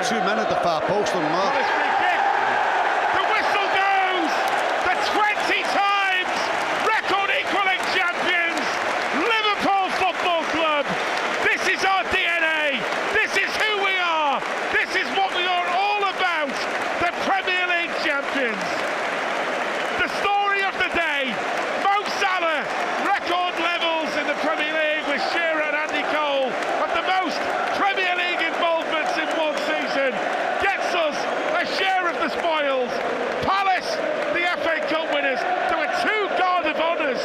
two men at the far post on the mark. The whistle goes. The 20 times record equalling champions, Liverpool Football Club. This is our DNA. This is who we are. This is what we are all about. The Premier League champions. The story of the day. Mo Salah, record levels in the Premier League with Shearer and Andy Cole, of the most Premier League involvements in one season, gets us a share of the spoils. Palace, the FA Cup winners. There were two guard of honours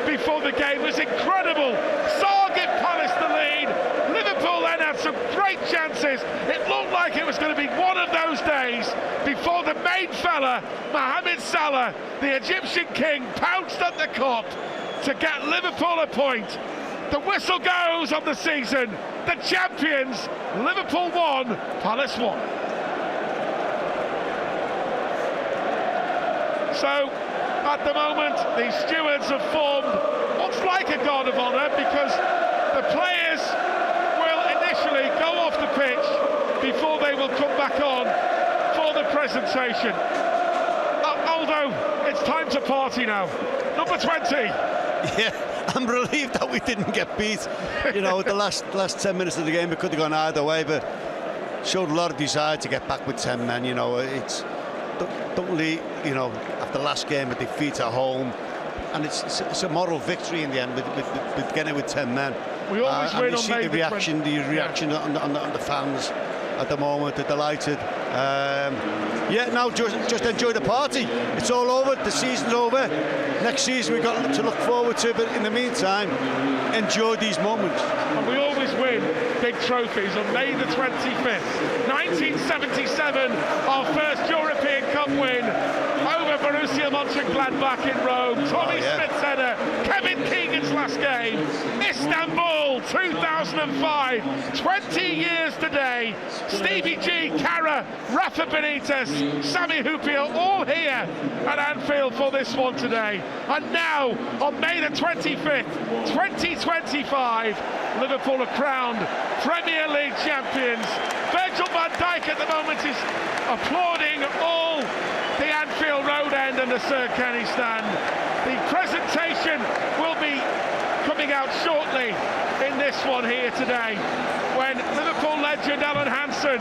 before the game. It was incredible. Saar give Palace the lead. Liverpool then had some great chances. It looked like it was going to be one of those days before the main fella, Mohamed Salah, the Egyptian king, pounced at the cup to get Liverpool a point. The whistle goes on the season. The champions, Liverpool 1, Palace 1. So, at the moment, the stewards have formed what's like a guard of honour, because the players will initially go off the pitch before they will come back on for the presentation. Although, it's time to party now. Number 20. Yeah, I'm relieved that we didn't get beat. You know, the last 10 minutes of the game, it could have gone either way, but showed a lot of desire to get back with 10 men. You know, it's don't leave. You know, after the last game, a defeat at home, and it's a moral victory in the end with getting it with 10 men. We always win and you on see May the reaction on the fans at the moment. They're delighted. Yeah, now just enjoy the party. It's all over. The season's over. Next season we've got to look forward to, but in the meantime, enjoy these moments. And we always win big trophies on May the 25th. 1977, our first European Cup win over Borussia Mönchengladbach in Rome. Tommy Smith's header, Kevin Keegan's last game. Istanbul 2005, 20 years today. Stevie G, Cara, Rafa Benitez, Sami Hyypiä, all here at Anfield for this one today. And now, on May the 25th, 2025, Liverpool are crowned Premier League champions. Virgil van Dijk at the moment is applauding all the Anfield Road end and the Sir Kenny stand. The presentation will be coming out shortly in this one here today, when Liverpool legend Alan Hansen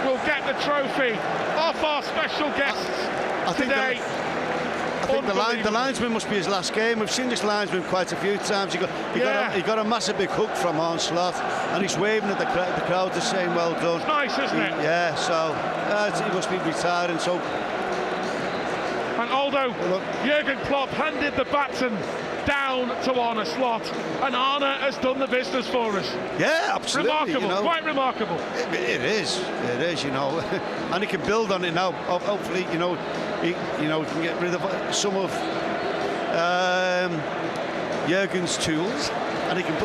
will get the trophy off our special guests today. I think the linesman must be his last game. We've seen this linesman quite a few times. He got a massive big hook from Onslaught, and he's waving at the crowd to saying well done. It's nice, isn't it? Yeah, so he must be retiring. So, and although Jurgen Klopp handed the baton down to Arne Slot, and Arne has done the business for us. Yeah, absolutely. Remarkable, you know, quite remarkable. It is, you know, and he can build on it now. Hopefully, you know, he can get rid of some of Jurgen's tools, and he can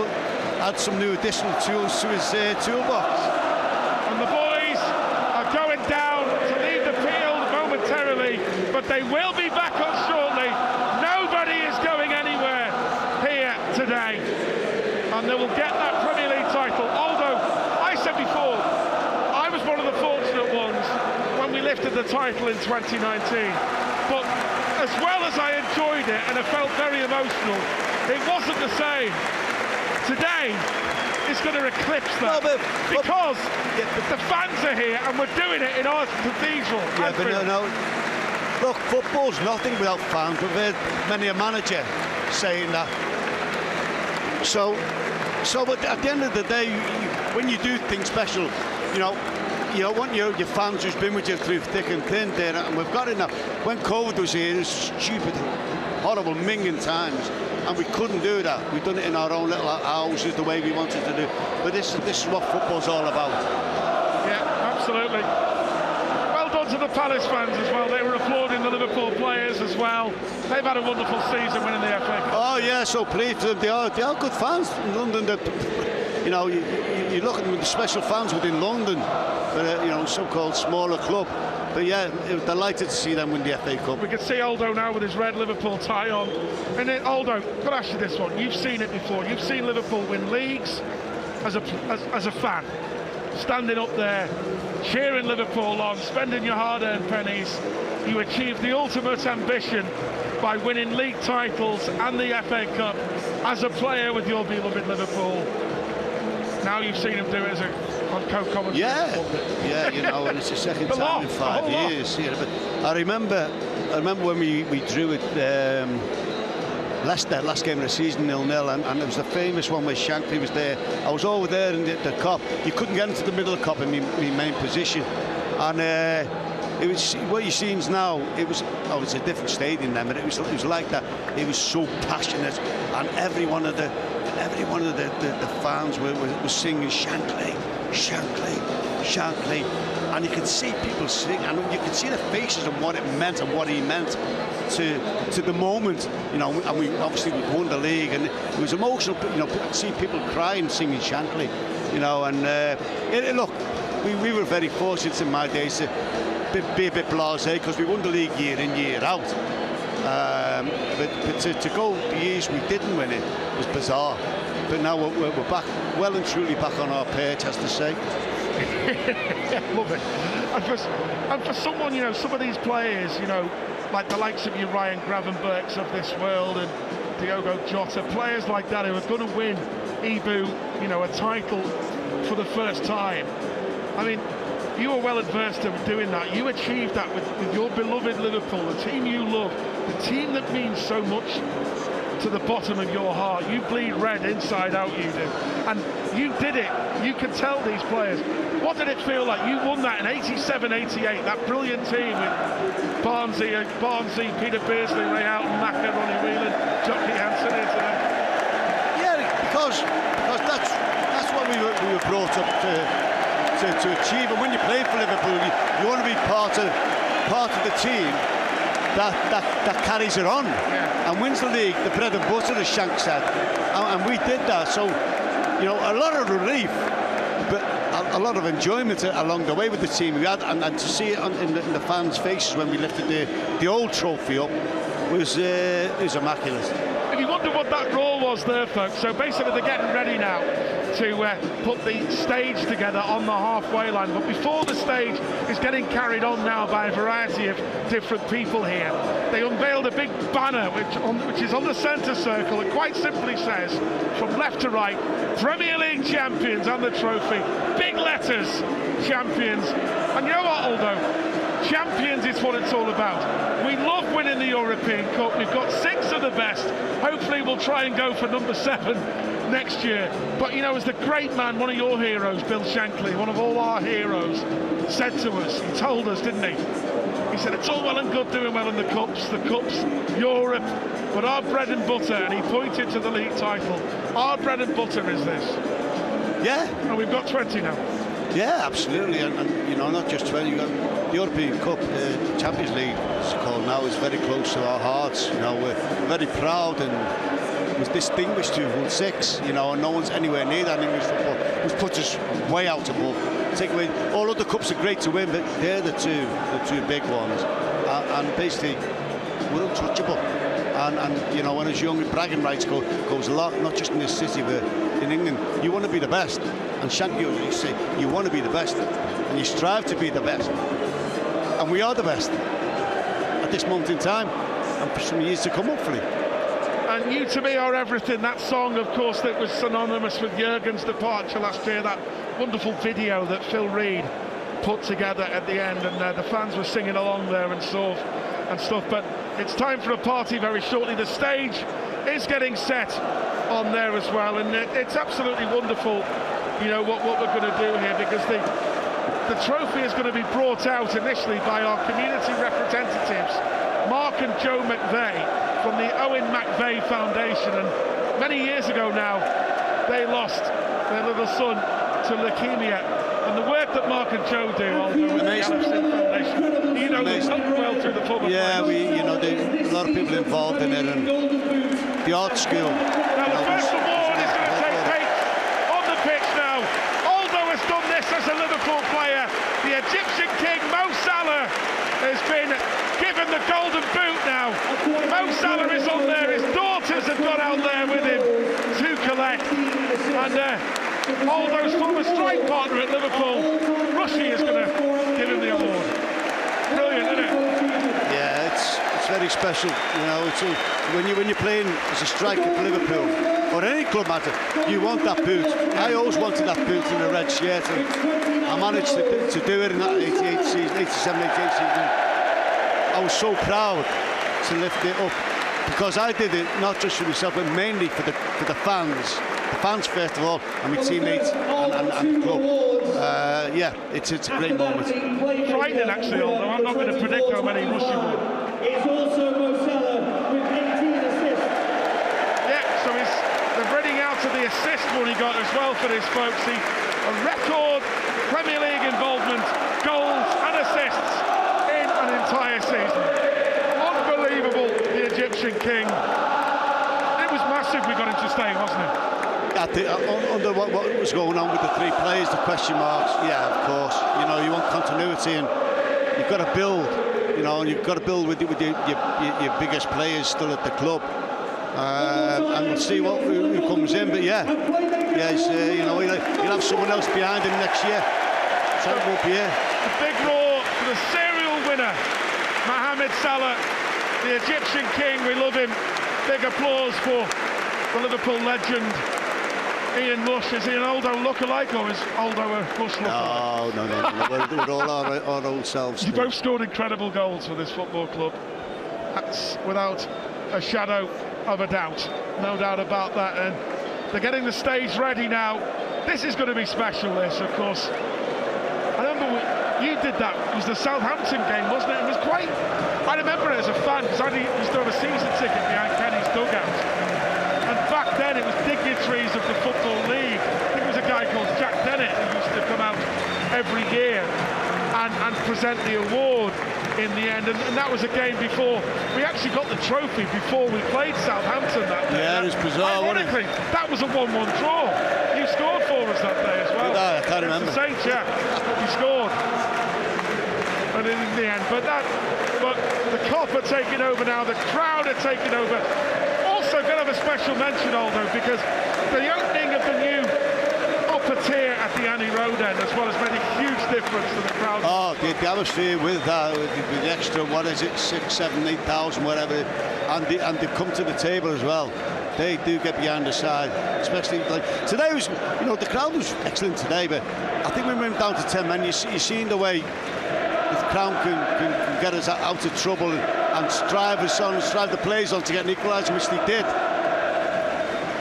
add some new additional tools to his toolbox. And the boys are going down to leave the field momentarily, but they will be back on shortly. Nobody is going anywhere here today, and they will get that Premier League title. Although I said before, I was one of the fortunate ones when we lifted the title in 2019. But as well as I enjoyed it and I felt very emotional, it wasn't the same. Today is going to eclipse that, because the fans are here and we're doing it in our cathedral. Yeah, but no. Look, football's nothing without fans. We've heard many a manager saying that. So at the end of the day, when you do things special, you want your fans who's been with you through thick and thin there, and we've got it now. When COVID was here, it was stupid, horrible million times, and we couldn't do that. We've done it in our own little houses the way we wanted to do. But this is what football's all about. Yeah, absolutely. Well done to the Palace fans as well. They were applauding the Liverpool players as well. They've had a wonderful season winning the FA Cup. Oh yeah, so pleased for them. They are good fans in London. You know, you look at them with the special fans within London, but so-called smaller club. But yeah, delighted to see them win the FA Cup. We can see Aldo now with his red Liverpool tie on. And then, Aldo, got to ask you this one. You've seen it before. You've seen Liverpool win leagues as a fan, standing up there, cheering Liverpool on, spending your hard-earned pennies. You achieved the ultimate ambition by winning league titles and the FA Cup as a player with your beloved Liverpool. Now you've seen him do it as on co-commentary. Yeah, you know, and it's the second time in 5 years. Yeah, but I remember when we drew it. Leicester, last game of the season, 0-0, and it was the famous one where Shankly was there. I was over there in the Kop. You couldn't get into the middle of the Kop in my main position, and it was what you see now. It was a different stadium then, but it was like that. It was so passionate, and every one of the fans were singing Shankly, Shankly, Shankly, and you could see people sing, and you could see the faces and what it meant and what he meant to the moment, you know. And we obviously won the league, and it was emotional. You know, I'd see people crying singing Shankly, you know. And look, we were very fortunate in my days to be a bit blasé because we won the league year in, year out. But to go the years we didn't win it was bizarre. But now we're back, well and truly back on our perch, has to say. Love it. And for someone, you know, some of these players, you know, like the likes of your Ryan Gravenbergs of this world and Diogo Jota, players like that who are going to win Ibu, you know, a title for the first time. I mean, you were well adverse to doing that. You achieved that with your beloved Liverpool, the team you love, the team that means so much to the bottom of your heart. You bleed red inside out, you do. And you did it. You can tell these players. What did it feel like? You won that in 87, 88, that brilliant team with Barnsley, Peter Beardsley, Ray Houghton, Maka, Ronnie Whelan, Jockey Hansen into them. Yeah, because that's what we were brought up to achieve. And when you play for Liverpool, you want to be part of the team that carries it on, and wins the league, the bread and butter, as Shank said, and we did that. So, you know, a lot of relief, but a lot of enjoyment along the way with the team we had, and to see it in the fans' faces when we lifted the old trophy up was immaculate. If you wonder what that roar was there, folks, so basically they're getting ready now to put the stage together on the halfway line, but before the stage is getting carried on now by a variety of different people here, they unveiled a big banner which is on the centre circle. It quite simply says, from left to right, Premier League champions and the trophy, big letters, champions. And you know what, Aldo? Champions is what it's all about. We love winning the European Cup. We've got 6 of the best. Hopefully we'll try and go for number 7 next year. But you know, as the great man, one of your heroes, Bill Shankly, one of all our heroes, said to us, he told us, didn't he? He said, it's all well and good doing well in the cups, Europe, but our bread and butter, and he pointed to the league title, our bread and butter is this. Yeah. And we've got 20 now. Yeah, absolutely, and you know, not just 20. You got the European Cup, the Champions League, it's called now, is very close to our hearts. You know, we're very proud and was distinguished to have won 6. You know, and no one's anywhere near that in English football, which puts us way out above. Take away all other cups are great to win, but they're the two big ones, and basically we're untouchable. And you know, when it's young, bragging rights goes a lot, not just in this city, but in England. You want to be the best, and Shanky, you say you want to be the best, and you strive to be the best, and we are the best at this moment in time, and for some years to come, hopefully. And You To Me Are Everything, that song, of course, that was synonymous with Jurgen's departure last year, that wonderful video that Phil Reed put together at the end, and the fans were singing along there and stuff. But it's time for a party very shortly. The stage is getting set on there as well, and it's absolutely wonderful, you know, what we're going to do here, because the trophy is going to be brought out initially by our community representatives, Mark and Joe McVeigh from the Owen McVeigh Foundation. And many years ago now, they lost their little son to leukemia. And the work that Mark and Joe do, with the LFC Foundation, you know, well through the football. Yeah, you know, a lot of people involved in it, and the art school. Now the first award is going to take place on the pitch now. Aldo has done this as a Liverpool player. The Egyptian king Mo Salah has been given the golden boot now. Mo Salah is on there. His daughters have got out there with him to collect. And Aldo's former strike partner at Liverpool, Rushy, is going to give him the award. Brilliant, isn't it? Yeah, it's very special. You know, it's when you're playing as a striker for Liverpool or any club matter, you want that boot. I always wanted that boot in a red shirt, and I managed to do it in that 88 season, 87, 88 season. I was so proud to lift it up because I did it not just for myself, but mainly for the fans. The fans first of all, and my teammates and the club. Yeah, it's a great moment. Frightening, actually, although I'm not going to predict how many Rushy will. It's also Mo Salah with 18 assists. Yeah, so they're running out of the assist one he got as well for this, folks. A record Premier League involvement, goals and assists in an entire season. Unbelievable, the Egyptian king. It was massive we got him to stay, wasn't it? Under what was going on with the three players, the question marks, yeah, of course. You know, you want continuity, and you've got to build. You know, and you've got to build with your biggest players still at the club, and we'll see who comes in. But yeah, you know, he'll have someone else behind him next year. So it won't be here. A big roar for the serial winner, Mohamed Salah, the Egyptian king. We love him. Big applause for the Liverpool legend. Ian Lush, is he an Aldo look-alike, or is Aldo a Lush look-alike? No. We're all our old selves. You both scored incredible goals for this football club. That's without a shadow of a doubt. No doubt about that. And they're getting the stage ready now. This is going to be special, this, of course. I remember you did that. It was the Southampton game, wasn't it? It was quite... I remember it as a fan, because I used to have a season ticket behind Kenny's dugout. And back then it was dignitaries of the Football League. I think it was a guy called Jack Dennett who used to come out every year and present the award in the end. And that was a game before we actually got the trophy before we played Southampton that day. Yeah, it was bizarre, wasn't it? That was a 1-1 draw. You scored for us that day as well. I can't remember. It's the Saints, yeah. You scored. And in the end, but the Kop are taking over now. The crowd are taking over. Also going to have a special mention, Aldo, because the opening of the new upper tier at the Annie Road end as well has made a huge difference to the crowd. Oh, the atmosphere with that, with the extra, what is it, 6, 7, 8,000, whatever, and they've come to the table as well. They do get behind the side, especially like today was, you know, the crowd was excellent today, but I think when we went down to 10 men, you've seen the way the crowd can get us out of trouble and drive the players on to get an equaliser, which they did.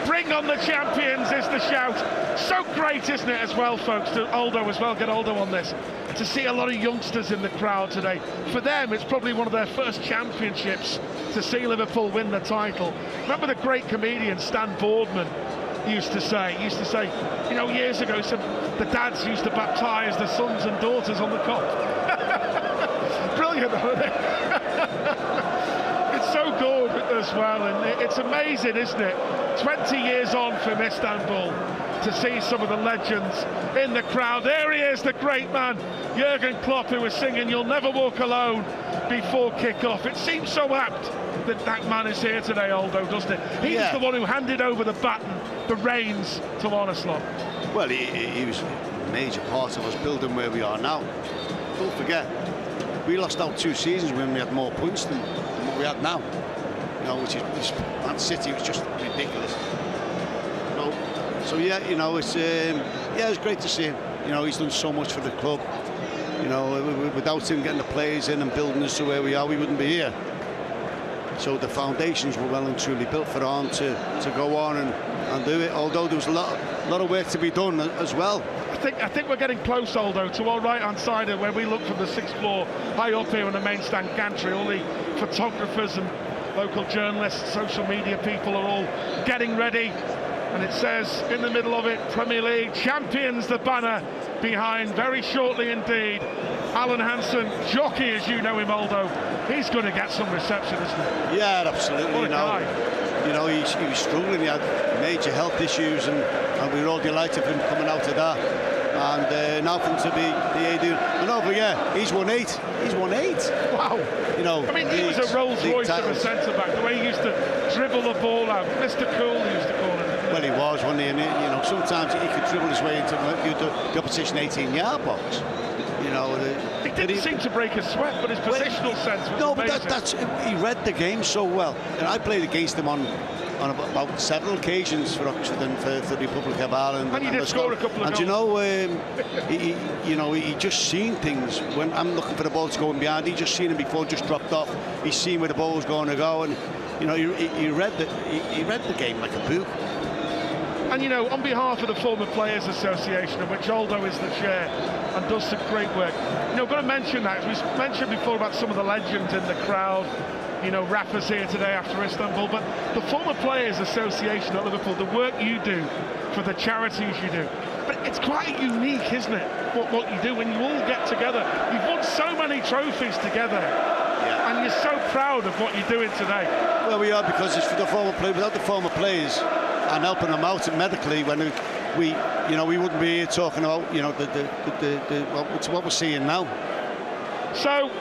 Bring on the champions is the shout. So great, isn't it, as well, folks, to Aldo as well, get Aldo on this, to see a lot of youngsters in the crowd today. For them, it's probably one of their first championships to see Liverpool win the title. Remember the great comedian Stan Boardman used to say, you know, years ago, he said the dads used to baptise the sons and daughters on the Kop. Brilliant, isn't it? It's so good as well, and it's amazing, isn't it? 20 years on from Istanbul to see some of the legends in the crowd. There he is, the great man, Jurgen Klopp, who was singing "You'll Never Walk Alone" before kick-off. It seems so apt that man is here today, Aldo, doesn't it? He was the one who handed over the baton, the reins to Arne Slot. Well, he was a major part of us building where we are now. Don't forget, we lost out 2 seasons when we had more points than what we have now. You know, which is Man City was just ridiculous. So yeah, you know, it's great to see him. You know, he's done so much for the club. You know, without him getting the players in and building us to where we are, we wouldn't be here. So the foundations were well and truly built for Arne to go on and do it. Although there was a lot of work to be done as well. I think we're getting close, Aldo, to our right-hand side where we look from the 6th floor, high up here on the main stand gantry. All the photographers and local journalists, social media people are all getting ready. And it says in the middle of it, Premier League champions, the banner behind very shortly indeed. Alan Hansen, jockey as you know him, Aldo, he's going to get some reception, isn't he? Yeah, absolutely. What a guy. You know, he was struggling, he had major health issues, and we were all delighted for him coming out of that. And now for him to be the AD. And over, yeah, he's won 8. He's won 8. Wow. You know, I mean, he was a Rolls Royce of a centre-back, the way he used to dribble the ball out. Mr. Cool, he used to call him. Well, he was, wasn't he? And sometimes he could dribble his way into the opposition 18-yard box. He didn't seem to break a sweat, but his positional sense was amazing. But he read the game so well. And I played against him on about several occasions for Oxford and for the Republic of Ireland. And he did score a couple of goals. And he just seen things. When I'm looking for the ball to go in behind, he just seen it before, just dropped off. He's seen where the ball was going to go, and he read the game like a book. And on behalf of the Former Players Association, of which Aldo is the chair and does some great work, I've got to mention that. We mentioned before about some of the legends in the crowd, rappers here today after Istanbul, but the Former Players Association at Liverpool, the work you do for the charities you do, but it's quite unique, isn't it, what you do when you all get together. You've won so many trophies together, and you're so proud of what you're doing today. Well, we are, because it's for the former players. Without the former players and helping them out medically, when we wouldn't be here talking about what we're seeing now. So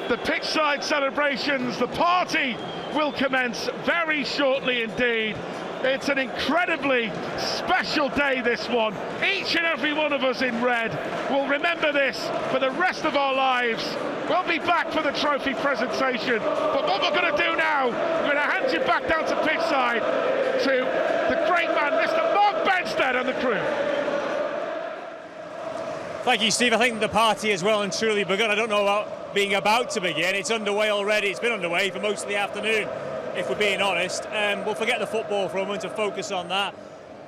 the pitchside celebrations, the party will commence very shortly indeed. It's an incredibly special day, this one. Each and every one of us in red will remember this for the rest of our lives. We'll be back for the trophy presentation, but what we're going to do now, we're going to hand you back down to pitchside to the great man, Mr. Mark Benstead, and the crew. Thank you, Steve. I think the party has well and truly begun. I don't know about being about to begin. It's underway already. It's been underway for most of the afternoon, if we're being honest. We'll forget the football for a moment to focus on that.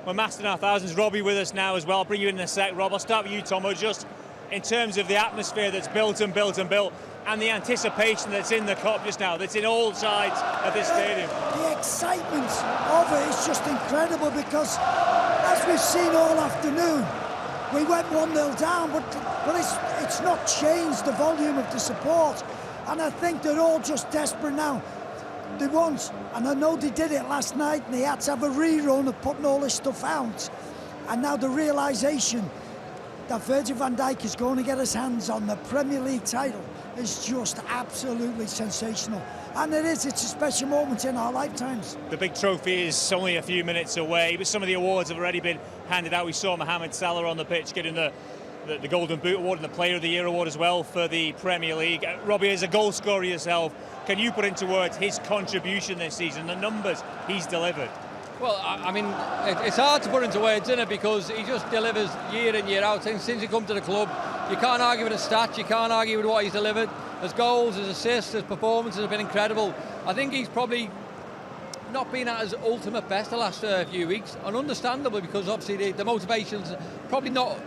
We're massed in our thousands. Robbie with us now as well. I'll bring you in a sec, Rob. I'll start with you, Tomo, just in terms of the atmosphere that's built and built and built, and the anticipation that's in the Kop just now, that's in all sides of this stadium. The excitement of it is just incredible, because as we've seen all afternoon, we went 1-0 down, but it's not changed the volume of the support, and I think they're all just desperate now. They want, and I know they did it last night, and they had to have a rerun of putting all this stuff out, and now the realisation that Virgil van Dijk is going to get his hands on the Premier League title is just absolutely sensational. And it's a special moment in our lifetimes. The big trophy is only a few minutes away, but some of the awards have already been handed out. We saw Mohamed Salah on the pitch getting the Golden Boot Award and the Player of the Year Award as well for the Premier League. Robbie, as a goal scorer yourself, can you put into words his contribution this season, the numbers he's delivered? Well, I mean, it's hard to put into words, isn't it? Because he just delivers year in, year out. Since he come to the club, you can't argue with his stats, you can't argue with what he's delivered. His goals, his assists, his performances have been incredible. I think he's probably not been at his ultimate best the last few weeks, and understandable, because obviously the motivation's probably not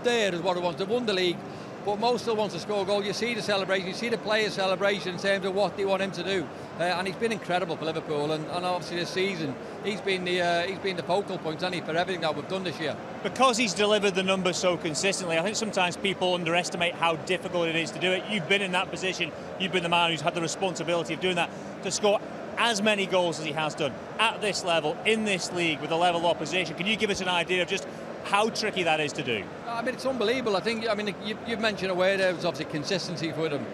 there as what it was. They've won the league, but Mo still wants to score a goal. You see the celebration, you see the players' celebration in terms of what they want him to do, and he's been incredible for Liverpool. And obviously this season, he's been the focal point, hasn't he, for everything that we've done this year. Because he's delivered the numbers so consistently, I think sometimes people underestimate how difficult it is to do it. You've been in that position. You've been the man who's had the responsibility of doing that, to score as many goals as he has done at this level, in this league, with a level of opposition. Can you give us an idea of just how tricky that is to do? I mean, it's unbelievable. You've mentioned a word there, it's obviously consistency for him.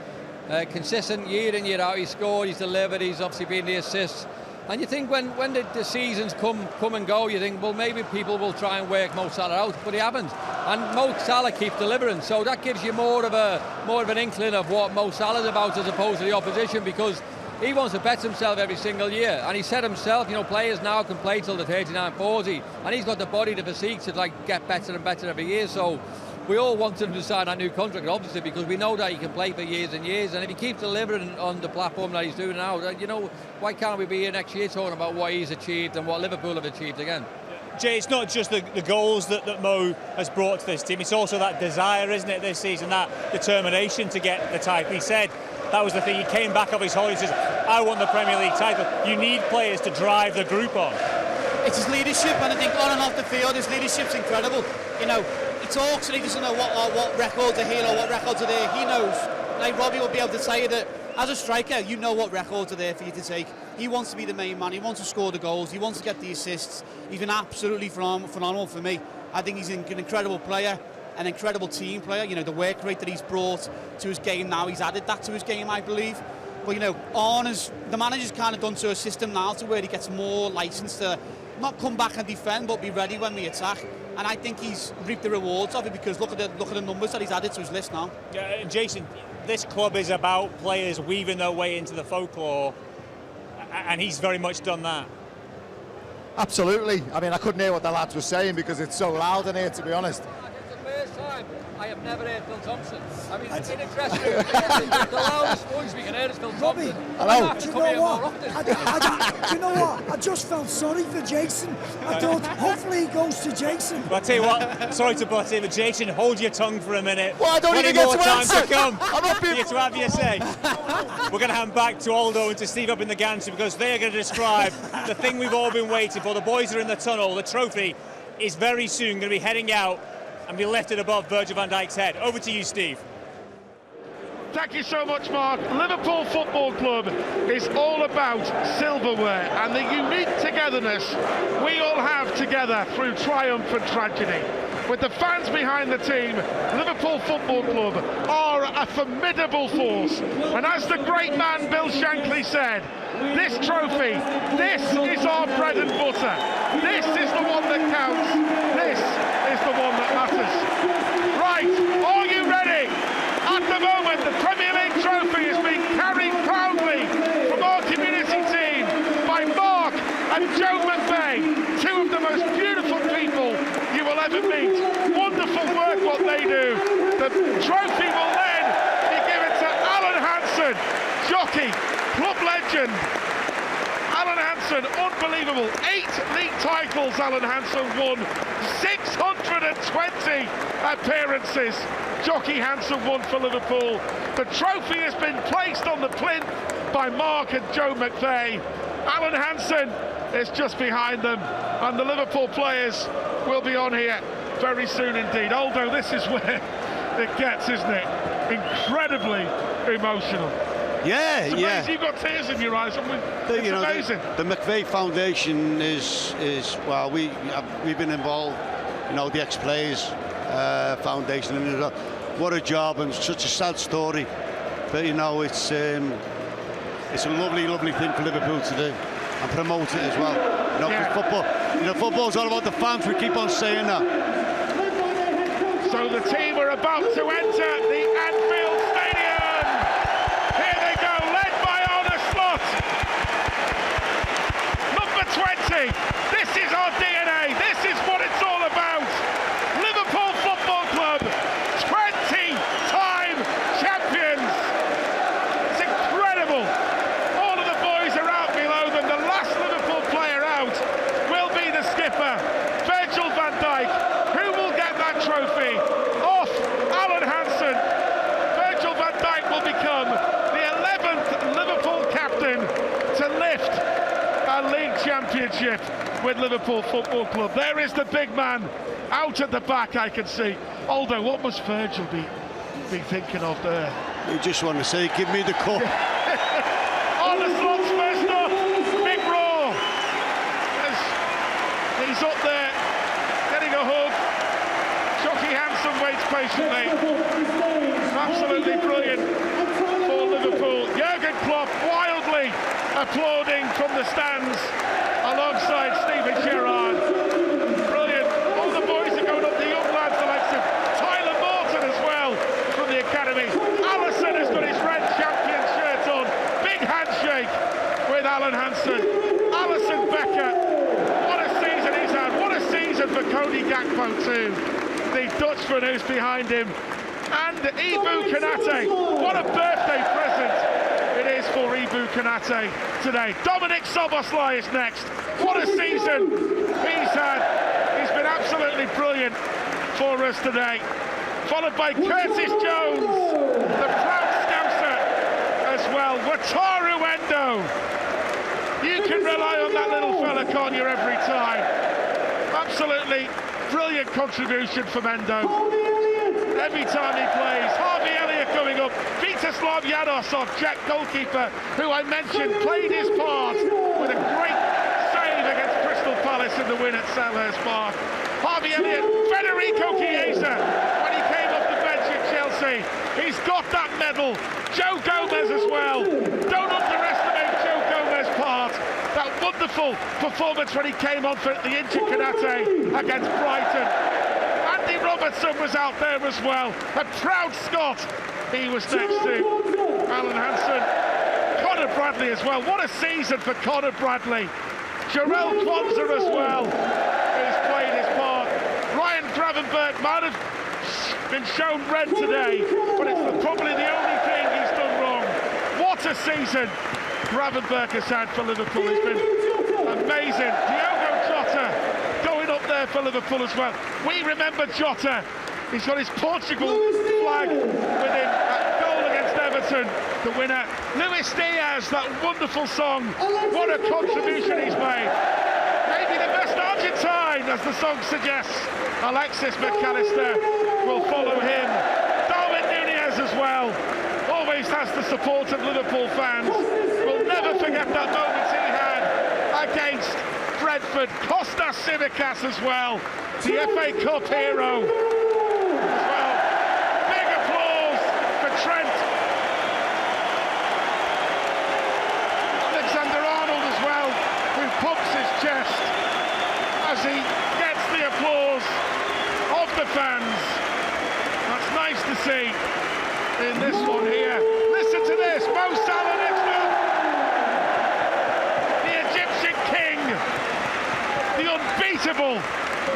Consistent year in, year out. He's scored, he's delivered, he's obviously been the assists. And you think when the seasons come and go, you think, well, maybe people will try and work Mo Salah out, but he haven't. And Mo Salah keeps delivering, so that gives you more of an inkling of what Mo Salah's about, as opposed to the opposition, because he wants to bet himself every single year. And he said himself, players now can play till the 39, 40, and he's got the body, the physique to get better and better every year. So we all want him to sign that new contract, obviously, because we know that he can play for years and years. And if he keeps delivering on the platform that he's doing now, why can't we be here next year talking about what he's achieved and what Liverpool have achieved again? Jay, it's not just the goals that Mo has brought to this team, it's also that desire, isn't it, this season, that determination to get the title. He said that was the thing. He came back off his holiday and says, I want the Premier League title. You need players to drive the group on. It's his leadership, and I think on and off the field, his leadership's incredible. He talks and he doesn't know what records are here or what records are there. He knows. Like Robbie will be able to tell you that as a striker, you know what records are there for you to take. He wants to be the main man. He wants to score the goals. He wants to get the assists. He's been absolutely phenomenal for me. I think he's an incredible player, an incredible team player. The work rate that he's brought to his game now, he's added that to his game, I believe. But the manager's kind of done to a system now to where he gets more license to not come back and defend, but be ready when we attack. And I think he's reaped the rewards of it, because look at the numbers that he's added to his list now. Yeah, Jason, this club is about players weaving their way into the folklore, and he's very much done that. Absolutely. I mean, I couldn't hear what the lads were saying because it's so loud in here, to be honest. It's the first time I have never heard Phil Thompson. I mean, in a dressing room, the loudest voice we can hear is Phil Thompson. Hello. Do you know what? Do you know what? I just felt sorry for Jason. I thought, hopefully he goes to Jason. But I'll tell you what, sorry to butt in, but Jason, hold your tongue for a minute. Well, I don't Plenty even get more to time answer. to come I'm not being... for you to have your say. We're going to hand back to Aldo and to Steve up in the gantry, because they are going to describe the thing we've all been waiting for. The boys are in the tunnel. The trophy is very soon going to be heading out and be lifted above Virgil van Dijk's head. Over to you, Steve. Thank you so much, Mark. Liverpool Football Club is all about silverware and the unique togetherness we all have together through triumph and tragedy. With the fans behind the team, Liverpool Football Club are a formidable force. And as the great man Bill Shankly said, this trophy, this is our bread and butter. This is the one that counts. This is the one that matters. Right, are you ready? At the moment, the Premier League trophy is being carried proudly from our community team by Mark and Joe McVeigh, two of the most beautiful people you will ever meet. Wonderful work what they do. The trophy will then be given to Alan Hansen, jockey, club legend. Alan Hansen, unbelievable. 8 league titles Alan Hansen won, 620 appearances. Jockey Hansen won for Liverpool. The trophy has been placed on the plinth by Mark and Joe McVeigh. Alan Hansen is just behind them, and the Liverpool players will be on here very soon indeed. Aldo, this is where it gets, isn't it? Incredibly emotional. Yeah, It's amazing. yeah. You've got tears in your eyes, haven't we? It's amazing. The McVeigh Foundation is well, we've been involved, the ex-players foundation, and what a job, and such a sad story, but it's a lovely thing for Liverpool to do and promote it as well. Football's all about the fans. We keep on saying that. So the team are about to enter the Anfield Stadium. Here they go, led by Arne Slot. Number 20. This is our DNA. This is what it's all about. Liverpool Football Club, 20-time champions. It's incredible. All of the boys are out below them. The last Liverpool player out will be the skipper, Virgil van Dijk. Who will get that trophy? Off Alan Hansen. Virgil van Dijk will become the 11th Liverpool captain to lift a league championship with Liverpool Football Club. There is the big man out at the back, I can see. Aldo, what must Virgil be thinking of there? You just want to say, give me the cup. On the slots first up, big roar. He's up there, getting a hug. Jockey Hansen waits patiently. Absolutely brilliant for Liverpool. Jurgen Klopp wildly applauding from the stands alongside Steven Gerrard. Brilliant. All the boys are going up, the young lads, the likes of Tyler Morton as well from the academy. Alisson has got his red champion shirt on. Big handshake with Alan Hansen. Alisson Becker. What a season he's had. What a season for Cody Gakpo too. The Dutchman who's behind him. And Ibu Konate. What a birthday present it is for Ibu Konate today. Dominic Szoboszlai is next. What a season he's had. He's been absolutely brilliant for us today. Followed by Curtis Jones, the proud Scouser as well. Wataru Endo. You can rely on that little fella, can't you, every time. Absolutely brilliant contribution from Endo. Every time he plays. Harvey Elliott coming up. Vítězslav Jadosov, Czech goalkeeper, who I mentioned, played his part with a great save against Crystal Palace in the win at Selhurst Park. Harvey Elliott, Federico Chiesa, when he came off the bench at Chelsea. He's got that medal. Joe Gomez as well. Don't underestimate Joe Gomez's part. That wonderful performance when he came on for the Intercanate against Brighton. Andy Robertson was out there as well, a proud Scot. He was next to Alan Hansen. Conor Bradley as well. What a season for Conor Bradley. Jarell Quansah as well, who's played his part. Ryan Gravenberch might have been shown red today, but it's probably the only thing he's done wrong. What a season Gravenberch has had for Liverpool. It's been amazing. Diogo Jota going up there for Liverpool as well. We remember Jota. He's got his Portugal flag with him. That goal against Everton, the winner. Luis Diaz, that wonderful song. What a contribution he's made. Maybe the best Argentine, as the song suggests. Alexis McAllister will follow him. Darwin Núñez as well. Always has the support of Liverpool fans. We'll never forget that moment he had against Brentford. Kostas Tsimikas as well, the FA Cup hero as well. Big applause for Trent. Alexander-Arnold as well, who pumps his chest as he gets the applause of the fans. That's nice to see in this one here. Listen to this, Mo Salah next up. The Egyptian king, the unbeatable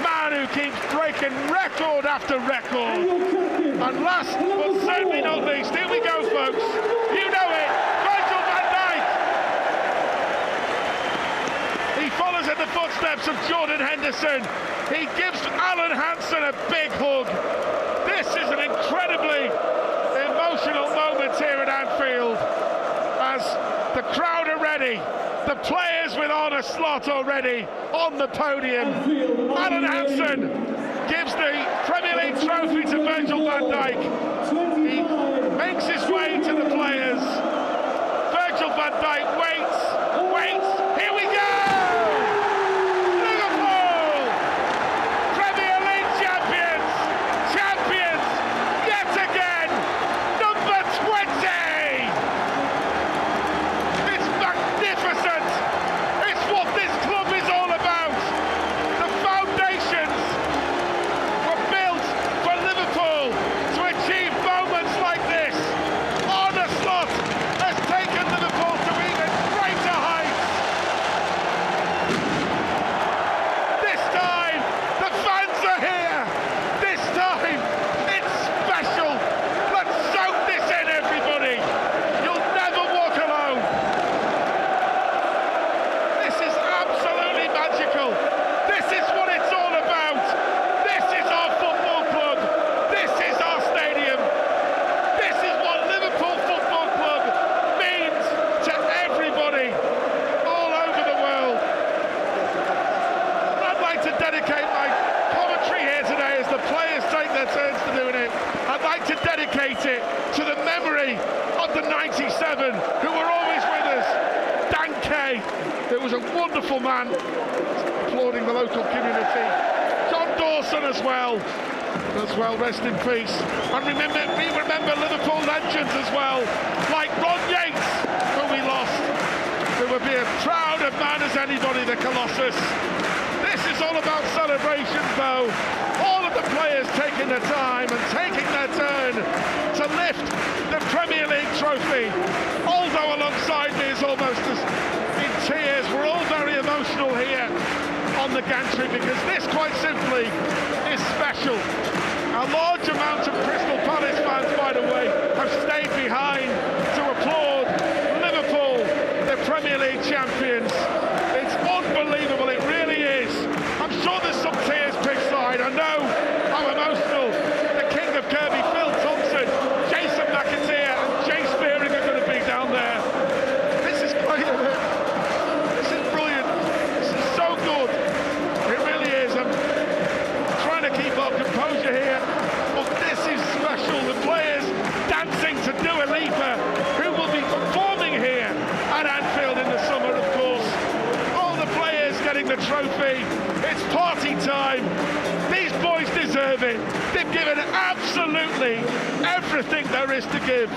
man who keeps breaking record after record. And last but certainly not least, here we go folks, you know it, Virgil van Dijk. He follows in the footsteps of Jordan Henderson. He gives Alan Hansen a big hug. This is an incredibly emotional moment here at Anfield as the crowd are ready, the players with honour slot already on the podium. Alan Hansen gives the Premier League trophy to Virgil van Dijk. He makes his way to the players. Virgil van Dijk waits, here we go! Liverpool! Premier League champions yet again! Number 20! It's magnificent! It's what this club is all about! The foundations were built for Liverpool to achieve moments like this. Arne Slot has taken Liverpool to even greater heights. This time, the fans are here. This time, it's special. Let's soak this in, everybody. You'll never walk alone. This is absolutely magical. This is what it's all about. This is our football club. This is our stadium. This is what Liverpool Football Club means to everybody all over the world. I'd like to dedicate my commentary here today as the players take their turns to doing it. I'd like to dedicate it to the memory of the 97 who were always with us. Dan Kay, who was a wonderful man, applauding the local community. John Dawson as well, rest in peace. And we remember Liverpool legends as well, like Ron Yates, who we lost, who would be as proud a man as anybody, the Colossus. This is all about celebrations though. All of the players taking their time and taking their turn to lift the Premier League trophy. Aldo alongside me is almost in tears. We're all very emotional here on the gantry because this quite simply is special. A large amount of Crystal Palace fans, by the way, have stayed behind to applaud Liverpool, the Premier League champions. It's unbelievable, it really is. I'm sure there's some tears pitchside. I know how emotional the King of Kirby, Phil Thompson, Jason McAteer and Jay Spearing are going to be down there. This is great, isn't it? This is brilliant. This is so good. It really is. I'm trying to keep our composure here, but this is special. The players dancing to Dua Lipa, who will be performing here at Anfield in the summer, of course. All the players getting the trophy. It's party time. These boys deserve it. They've given absolutely everything. everything there is to give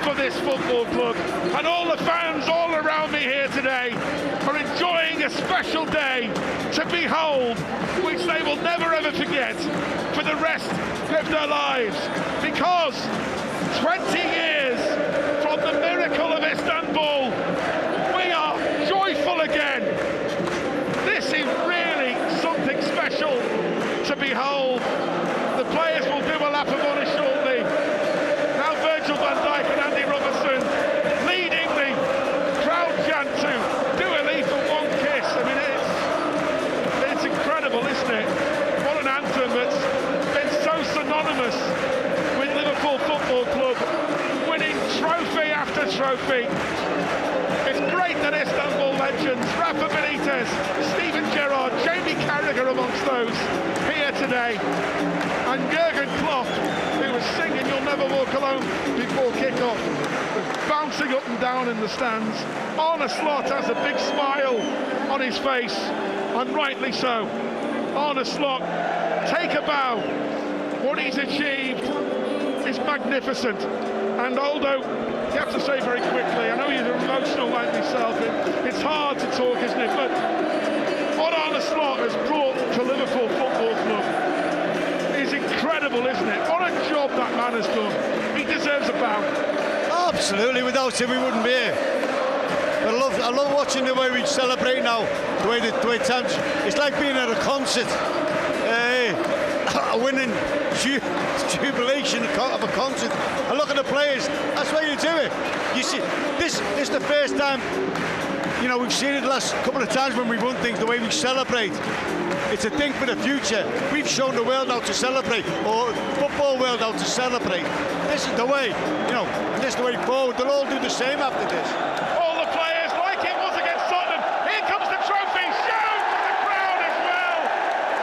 for this football club. And all the fans all around me here today are enjoying a special day to behold, which they will never ever forget for the rest of their lives. Because 20 years from the miracle of Istanbul, we are joyful again. This is really something special to behold. The players will do a lap of honour shortly. Now Virgil van Dijk and Andy Robertson leading the crowd chant to do a lethal one kiss. I mean, it's incredible, isn't it? What an anthem that's been so synonymous with Liverpool Football Club, winning trophy after trophy. It's great that Istanbul legends, Rafa Benitez, Steven Gerrard, Jamie Carragher amongst those here today, and Jurgen Klopp, who was singing "You'll Never Walk Alone" before kick-off, bouncing up and down in the stands. Arne Slot has a big smile on his face, and rightly so. Arne Slot, take a bow. What he's achieved is magnificent. And Aldo, you have to say very quickly, I know you're emotional like myself, it's hard to talk, isn't it? But what Arne Slot has brought to Liverpool Football Club is incredible, isn't it? What a job that man has done. He deserves a bow. Absolutely, without him we wouldn't be here. I love watching the way we celebrate now, the way times. It's like being at a concert, a winning jubilation of a concert. And look at the players. That's why you do it. You see, this is the first time. You know, we've seen it the last couple of times when we've won things. The way we celebrate. It's a thing for the future. We've shown the world how to celebrate, or football world how to celebrate. This is the way, you know, and this is the way forward. They'll all do the same after this. All the players, like it was against Tottenham. Here comes the trophy. Shout to the crowd as well.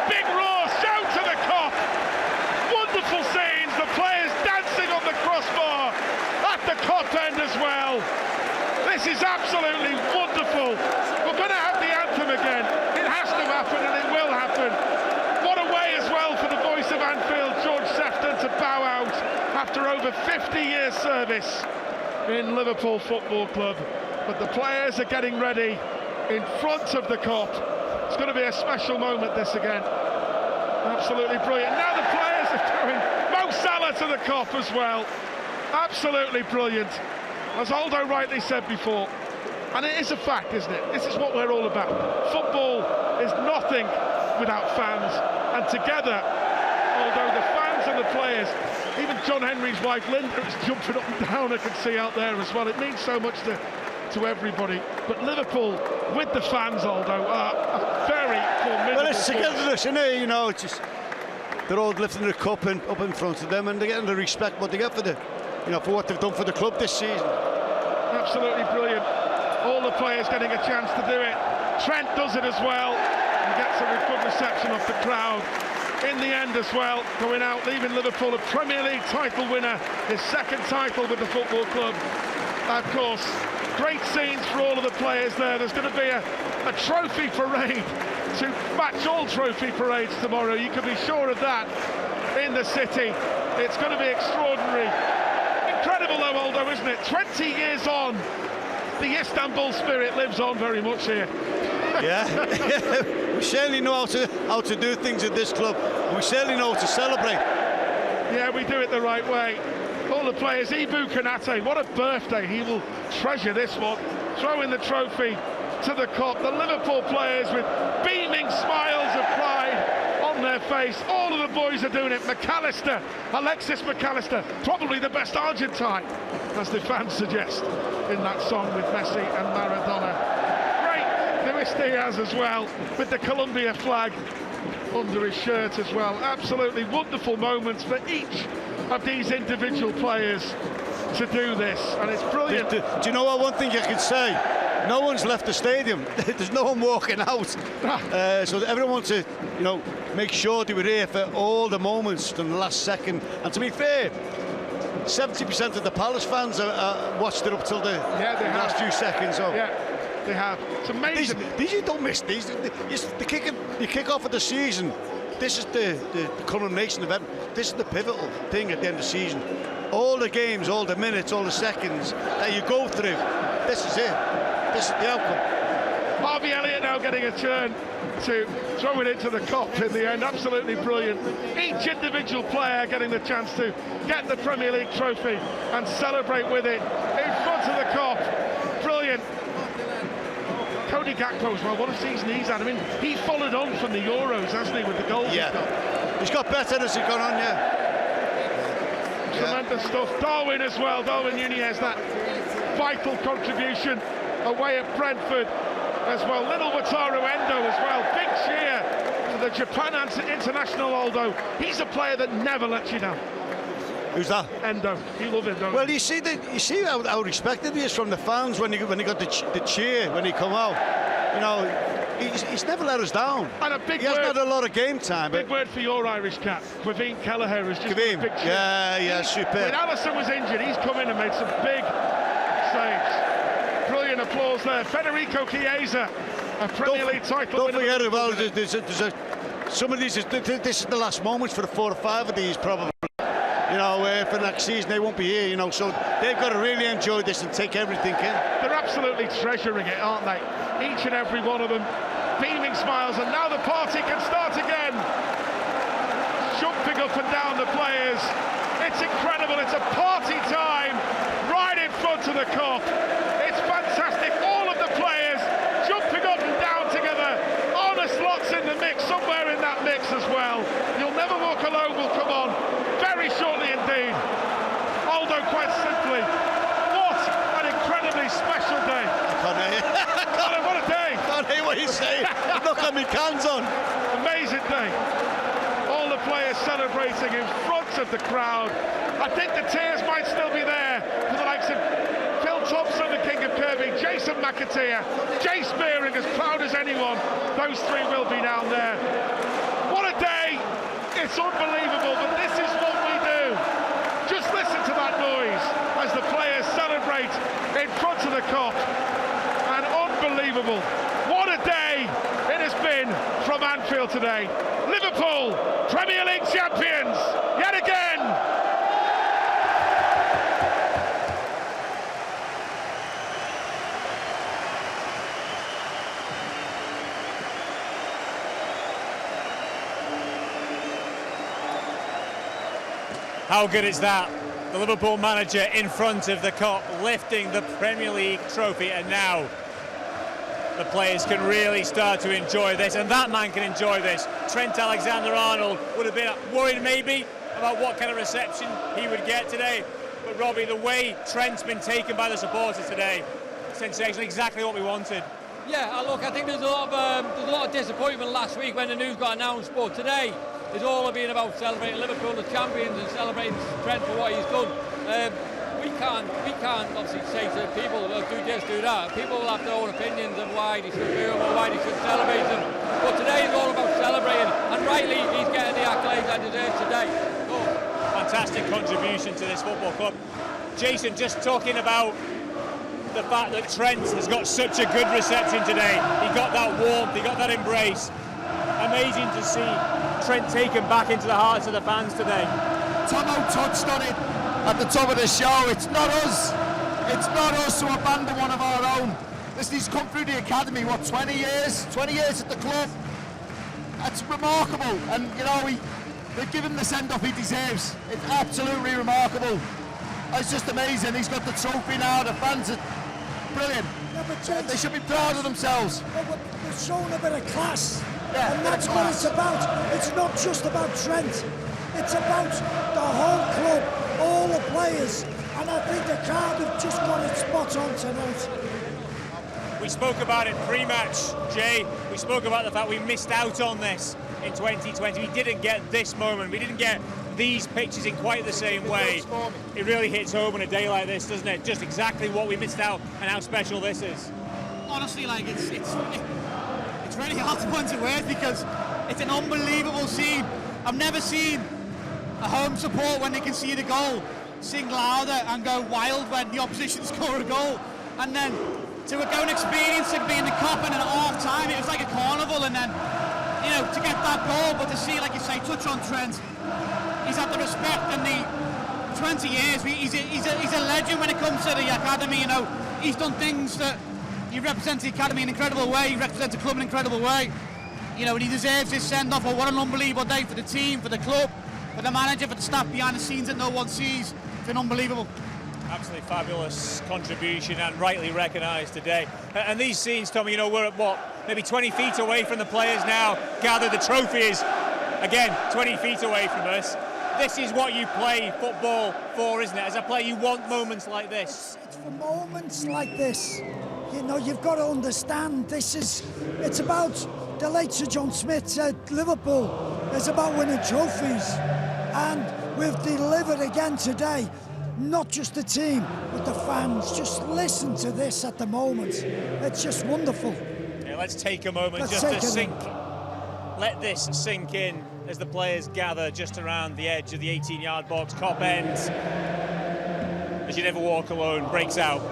Big roar. Shout to the Kop. Wonderful scenes. The players dancing on the crossbar at the Kop end as well. This is absolutely wonderful. We're going to have the anthem again. It has to happen, and it will happen. What a way as well for the voice of Anfield, George Sefton, to bow out after over 50 years service in Liverpool Football Club. But the players are getting ready in front of the Kop. It's going to be a special moment, this again. Absolutely brilliant. Now the players are doing Mo Salah to the Kop as well. Absolutely brilliant. As Aldo rightly said before, and it is a fact, isn't it? This is what we're all about. Football is nothing without fans, and together, although the fans and the players, even John Henry's wife Linda is jumping up and down, I can see out there as well. It means so much to everybody. But Liverpool with the fans, Aldo, are a very formidable. Well, it's togetherness, isn't it? You know, it's just they're all lifting the cup and up in front of them, and they're getting the respect what they get for the, you know, for what they've done for the club this season. Absolutely brilliant. All the players getting a chance to do it. Trent does it as well and gets a good reception off the crowd. In the end as well, going out, leaving Liverpool a Premier League title winner, his second title with the football club. Of course, great scenes for all of the players there. There's going to be a trophy parade to match all trophy parades tomorrow. You can be sure of that in the city. It's going to be extraordinary. Incredible though, Aldo, isn't it? 20 years on, the Istanbul spirit lives on very much here. Yeah, we certainly know how to do things at this club. We certainly know how to celebrate. Yeah, we do it the right way. All the players, Ibu Konate, what a birthday. He will treasure this one. Throwing the trophy to the Kop. The Liverpool players with beaming smiles of pride on their face. All of the boys are doing it. McAllister, Alexis McAllister, probably the best Argentine, as the fans suggest in that song with Messi and Maradona. Great Luis Diaz as well, with the Colombia flag under his shirt as well. Absolutely wonderful moments for each of these individual players to do this, and it's brilliant. Do you know what? One thing you can say, no one's left the stadium. There's no one walking out. So everyone wants to, you know, make sure they were here for all the moments from the last second. And to be fair, 70% of the Palace fans watched it up till the last few seconds. So. Yeah, they have. It's amazing. These you don't miss these. The kick off of the season. This is the culmination of it. This is the pivotal thing at the end of the season. all the games, all the minutes, all the seconds that you go through, this is it. This is the outcome. Harvey Elliott now getting a turn to throw it into the Kop in the end. Absolutely brilliant. Each individual player getting the chance to get the Premier League trophy and celebrate with it in front of the Kop. Brilliant. Cody Gakpo as well, what a season he's had. I mean, he followed on from the Euros, hasn't he, with the goals he's got. He's got better as he's gone on, Tremendous stuff. Darwin as well, Darwin Nunez, that vital contribution away at Brentford as well. Little Wataru Endo as well. Big cheer for the Japan international, although he's a player that never lets you down. Who's that? Endo. You love him, don't you? Well, you see how respected he is from the fans when he got the cheer when he come out. You know, he's never let us down. And a big he hasn't had a lot of game time. Big word for your Irish cat. Quiveen Kelleher has just Quiveen. Big cheer. Yeah, superb. When Alisson was injured, he's come in and made some big saves. Brilliant applause there. Federico Chiesa, a Premier League title winner. Don't forget about some of these. This is the last moments for the 4 or 5 of these, probably. You know, for next season they won't be here. You know, so they've got to really enjoy this and take everything in. They're absolutely treasuring it, aren't they? Each and every one of them, beaming smiles, and now the party can start again. Jumping up and down the players. It's incredible. It's a party time right in front of the Kop. It's fantastic. All of the players jumping up and down together. Honest lots in the mix, somewhere in that mix as well. You'll Never Walk Alone will come on very shortly indeed. Aldo, quite simply, what an incredibly special day. I can't hear you. Colin, what a day. I can't hear what you're saying. I've not got my cans on. Amazing day. All the players celebrating in front of the crowd. I think the tears might still be there for the likes of Phil Thompson, the King of Kirby, Jason McAteer, Jay Spearing, as proud as anyone. Those three will be down there. What a day. It's unbelievable, but this is what we do. Just listen to that noise as the players celebrate in front of the Kop. And unbelievable. What a day it has been from Anfield today. Liverpool, Premier League champions, yet again. How good is that? The Liverpool manager in front of the Kop, lifting the Premier League trophy, and now the players can really start to enjoy this, and that man can enjoy this. Trent Alexander-Arnold would have been worried maybe about what kind of reception he would get today, but Robbie, the way Trent's been taken by the supporters today, sensational, exactly what we wanted. Yeah, look, I think there's a lot of disappointment last week when the news got announced, but today it's all been about celebrating Liverpool, the champions, and celebrating Trent for what he's done. We can't obviously say to people, do this, do that. People will have their own opinions of why they should do them or why they should celebrate them. But today is all about celebrating, and rightly he's getting the accolades that he deserves today. Fantastic contribution to this football club. Jason, just talking about the fact that Trent has got such a good reception today. He got that warmth, he got that embrace. Amazing to see Trent taken back into the hearts of the fans today. Tomo touched on it at the top of the show. It's not us. It's not us to abandon one of our own. He's come through the academy, what, 20 years? 20 years at the club. That's remarkable. And, you know, they give him the send-off he deserves. It's absolutely remarkable. It's just amazing. He's got the trophy now. The fans are brilliant. Yeah, they should be proud of themselves. They've shown a bit of class. Yeah, and that's what it's about. It's not just about Trent. It's about the whole club, all the players. And I think the crowd have just got it spot on tonight. We spoke about it pre-match, Jay. We spoke about the fact we missed out on this in 2020. We didn't get this moment. We didn't get these pictures in quite the same way. It really hits home on a day like this, doesn't it? Just exactly what we missed out and how special this is. Honestly, like it's really hard to put into words because it's an unbelievable scene. I've never seen a home support when they can see the goal sing louder and go wild when the opposition score a goal, and then to go and experience it being the Kop and at half time, it was like a carnival, and then to get that goal, but to see, like you say, touch on Trent, he's had the respect and the 20 years. He's a legend when it comes to the academy. You know, he's done things that he represents the academy in an incredible way. He represents the club in an incredible way. You know, and he deserves this send-off. Oh, what an unbelievable day for the team, for the club, for the manager, for the staff behind the scenes that no one sees. It's been unbelievable. Absolutely fabulous contribution and rightly recognised today. And these scenes, Tommy, you know, we're at what, maybe 20 feet away from the players now. Gather the trophies, again, 20 feet away from us. This is what you play football for, isn't it? As a player, you want moments like this. It's for moments like this. You know, you've got to understand, it's about, the late Sir John Smith said, Liverpool is about winning trophies. And we've delivered again today. Not just the team, but the fans. Just listen to this at the moment. It's just wonderful. Yeah, let's take a moment just to sink. Let this sink in as the players gather just around the edge of the 18-yard box. Cop ends. As You Never Walk Alone breaks out.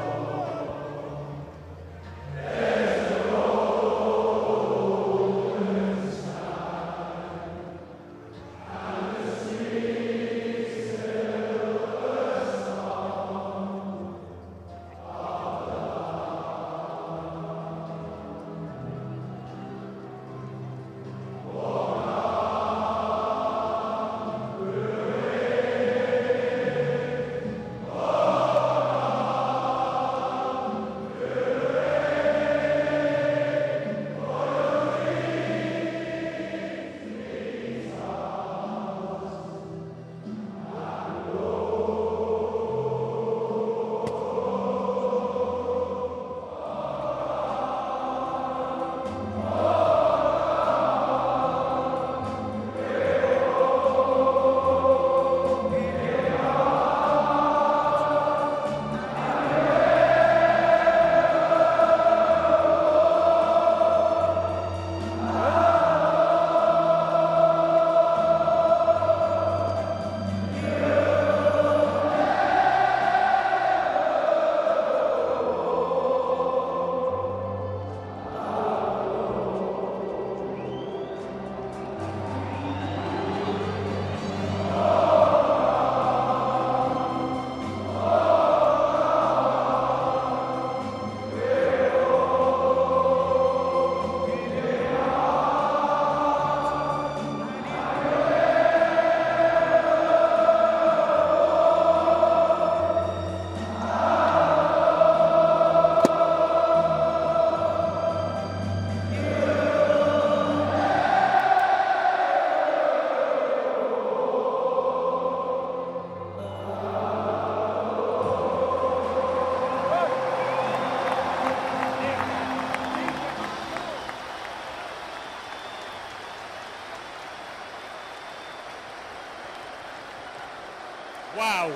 Wow,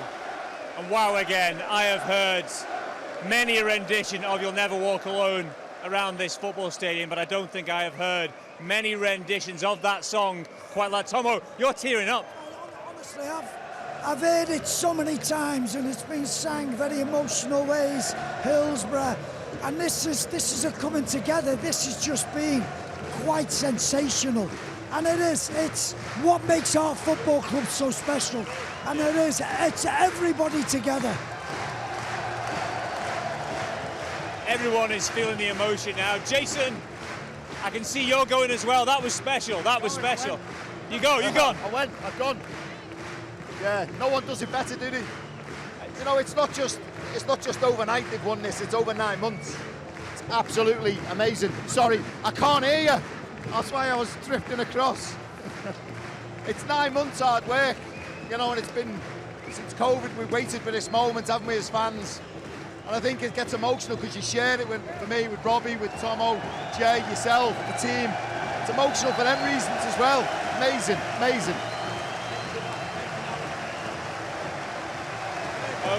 and wow again. I have heard many a rendition of You'll Never Walk Alone around this football stadium, but I don't think I have heard many renditions of that song quite like Tomo. You're tearing up. Honestly, I've heard it so many times, and it's been sang very emotional ways, Hillsborough, and this is a coming together. This has just been quite sensational. And it's what makes our football club so special. And it's everybody together. Everyone is feeling the emotion now. Jason, I can see you're going as well. That was special, that was special. You go, you're gone. I've gone. Yeah, no one does it better, do they? You know, it's not just overnight they've won this, it's over 9 months. It's absolutely amazing. Sorry, I can't hear you. That's why I was drifting across. It's 9 months hard work, you know, and it's been, since COVID, we've waited for this moment, haven't we, as fans? And I think it gets emotional because you shared it for me, with Robbie, with Tomo, Jay, yourself, the team. It's emotional for them reasons as well. Amazing, amazing.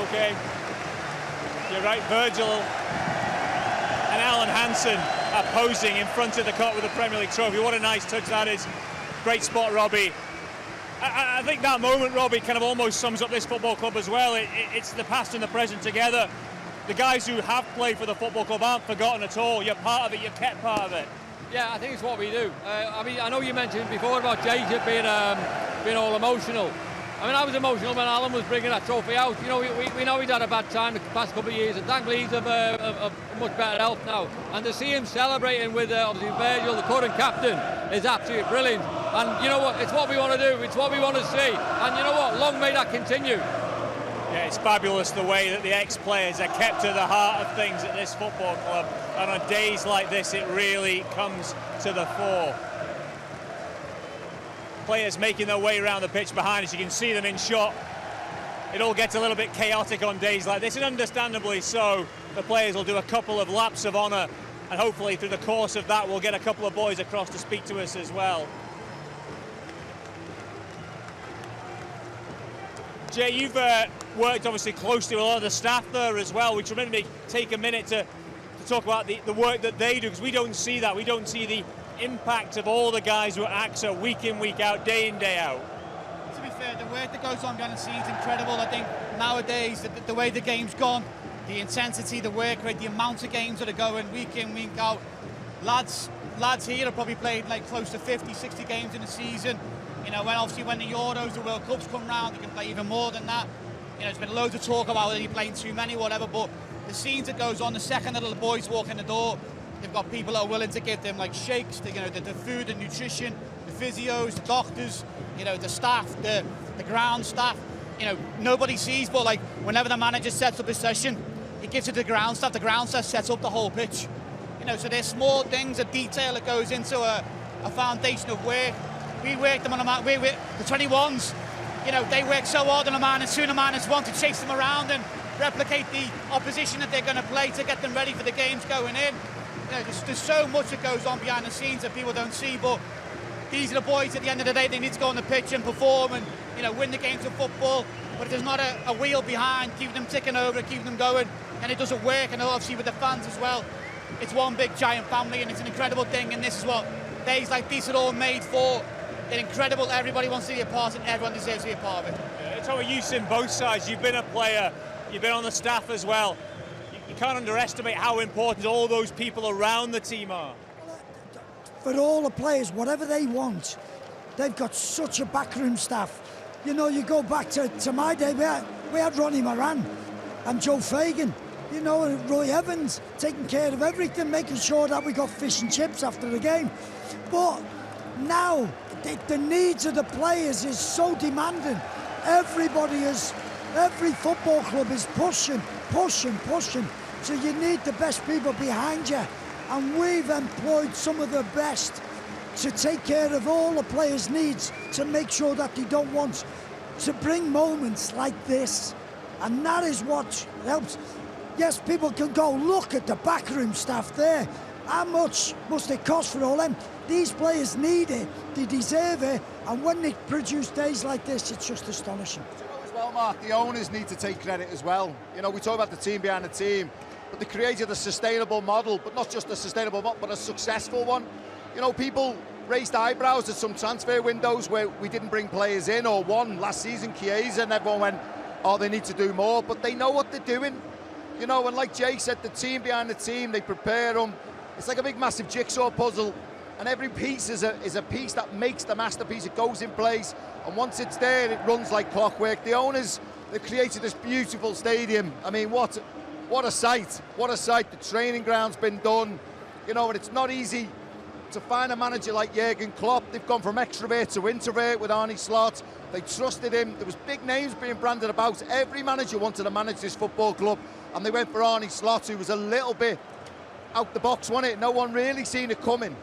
Okay, you're right, Virgil and Alan Hansen are posing in front of the Cup with the Premier League trophy. What a nice touch that is. Great spot, Robbie. I think that moment, Robbie, kind of almost sums up this football club as well. It's the past and the present together. The guys who have played for the football club aren't forgotten at all. You're part of it, you're kept part of it. Yeah, I think it's what we do. I mean, I know you mentioned before about Jacob being all emotional. I mean, I was emotional when Alan was bringing that trophy out. You know, we know he's had a bad time the past couple of years, and thankfully he's of much better health now. And to see him celebrating with obviously Virgil, the current captain, is absolutely brilliant. And you know what? It's what we want to do. It's what we want to see. And you know what? Long may that continue. Yeah, it's fabulous the way that the ex-players are kept to the heart of things at this football club. And on days like this, it really comes to the fore. Players making their way around the pitch behind us, you can see them in shot. It all gets a little bit chaotic on days like this, and understandably so. The players will do a couple of laps of honour, and hopefully through the course of that we'll get a couple of boys across to speak to us as well. Jay, you've worked obviously closely with a lot of the staff there as well. We should maybe take a minute to talk about the work that they do, because we don't see that. We don't see the impact of all the guys who are at AXA week in, week out, day in, day out. To be fair, the work that goes on behind the scenes is incredible. I think nowadays, the way the game's gone, the intensity, the work rate, the amount of games that are going week in, week out. Lads here have probably played like close to 50, 60 games in a season. You know, when the Euros, the World Cups come round, you can play even more than that. You know, there's been loads of talk about whether you're playing too many, whatever, but the scenes that goes on, the second that the boys walk in the door, they've got people that are willing to give them like shakes, the food and nutrition, the physios, the doctors, you know, the staff, the ground staff. You know, nobody sees, but like whenever the manager sets up a session, he gives it to the ground staff sets up the whole pitch. You know, so there's small things, a detail that goes into a foundation of work. We work them on the 21s, you know, they work so hard on a man, and soon a man has want to chase them around and replicate the opposition that they're going to play to get them ready for the games going in. You know, there's so much that goes on behind the scenes that people don't see, but these are the boys at the end of the day. They need to go on the pitch and perform and, you know, win the games of football, but if there's not a wheel behind keeping them ticking over, keeping them going, and it doesn't work. And obviously with the fans as well, it's one big giant family, and it's an incredible thing, and this is what days like these are all made for. They're incredible. Everybody wants to be a part, and everyone deserves to be a part of it. It's how you've seen both sides. You've been a player, you've been on the staff as well. You can't underestimate how important all those people around the team are. For all the players, whatever they want, they've got such a backroom staff. You know, you go back to my day, we had Ronnie Moran and Joe Fagan, you know, and Roy Evans taking care of everything, making sure that we got fish and chips after the game. But now, the needs of the players is so demanding. Every football club is pushing. So you need the best people behind you. And we've employed some of the best to take care of all the players' needs, to make sure that they don't want to bring moments like this. And that is what helps. Yes, people can go look at the backroom staff there. How much must it cost for all them? These players need it, they deserve it, and when they produce days like this, it's just astonishing. As well, Mark, the owners need to take credit as well. You know, we talk about the team behind the team, but they created a sustainable model, but not just a sustainable model, but a successful one. You know, people raised eyebrows at some transfer windows where we didn't bring players in, or one last season, Chiesa, and everyone went, oh, they need to do more, but they know what they're doing. You know, and like Jay said, the team behind the team, they prepare them. It's like a big, massive jigsaw puzzle, and every piece is a piece that makes the masterpiece. It goes in place, and once it's there, it runs like clockwork. The owners, they created this beautiful stadium. I mean, what a sight! What a sight! The training ground's been done. You know, and it's not easy to find a manager like Jurgen Klopp. They've gone from extrovert to introvert with Arne Slot. They trusted him. There was big names being branded about. Every manager wanted to manage this football club, and they went for Arne Slot, who was a little bit out the box, wasn't it? No one really seen it coming,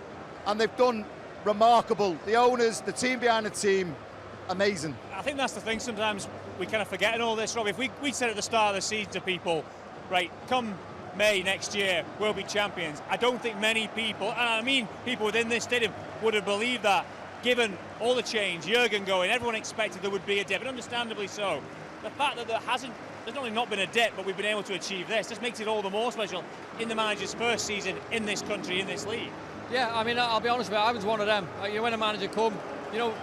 and they've done remarkable. The owners, the team behind the team, amazing. I think that's the thing, sometimes we kind of forget in all this, Rob. If we said at the start of the season to people, right, come May next year, we'll be champions, I don't think many people, and I mean people within this stadium, would have believed that, given all the change, Jurgen going, everyone expected there would be a dip, and understandably so. The fact that there's not only not been a dip, but we've been able to achieve this, just makes it all the more special in the manager's first season in this country, in this league. Yeah, I mean, I'll be honest with you, I was one of them. You know, when a manager come, you know,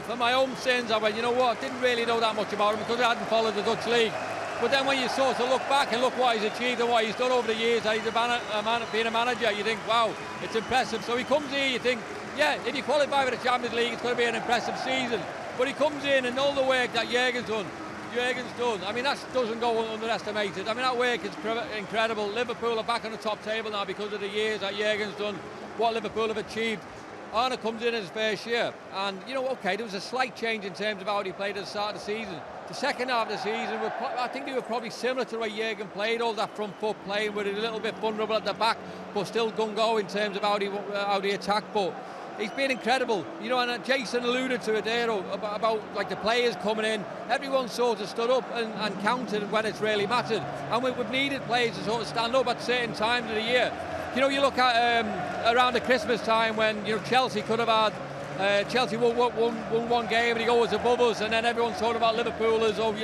for my own sins, I went, you know what, didn't really know that much about him because I hadn't followed the Dutch league. But then when you sort of look back and look what he's achieved and what he's done over the years, being a manager, you think, wow, it's impressive. So he comes here, you think, yeah, if you qualify for the Champions League, it's going to be an impressive season. But he comes in and all the work that Jurgen's done, I mean, that doesn't go underestimated. I mean, that work is incredible. Liverpool are back on the top table now because of the years that Jurgen's done, what Liverpool have achieved. Arnold comes in his first year, and you know, okay, there was a slight change in terms of how he played at the start of the season. The second half of the season, I think they were probably similar to the way Jurgen played, all that front foot playing with it a little bit vulnerable at the back, but still gung-go in terms of how they attack. But he's been incredible, you know, and Jason alluded to it there about like the players coming in. Everyone sort of stood up and counted when it's really mattered, and we've needed players to sort of stand up at certain times of the year. You know, you look at around the Christmas time when, you know, Chelsea could have had Chelsea won one game and he goes above us, and then everyone's talking about Liverpool as, oh,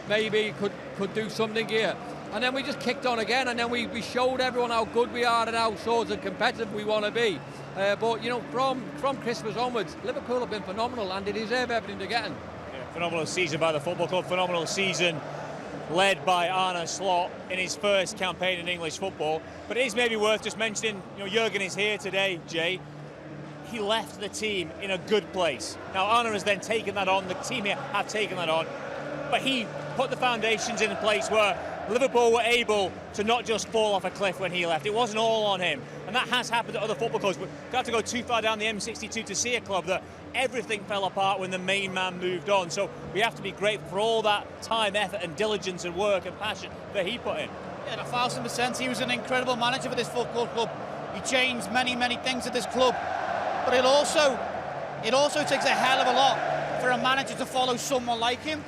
maybe could do something here. And then we just kicked on again, and then we showed everyone how good we are and how sort of competitive we want to be. But, you know, from Christmas onwards, Liverpool have been phenomenal, and they deserve everything they're getting. Yeah, phenomenal season by the football club, phenomenal season led by Arne Slot in his first campaign in English football. But it is maybe worth just mentioning, you know, Jurgen is here today, Jay. He left the team in a good place. Now, Arne has then taken that on, the team here have taken that on, but he put the foundations in place where Liverpool were able to not just fall off a cliff when he left. It wasn't all on him, and that has happened to other football clubs. But you don't have to go too far down the M62 to see a club that everything fell apart when the main man moved on. So we have to be grateful for all that time, effort and diligence and work and passion that he put in. Yeah, 1,000%. He was an incredible manager for this football club. He changed many things at this club. But it also takes a hell of a lot for a manager to follow someone like him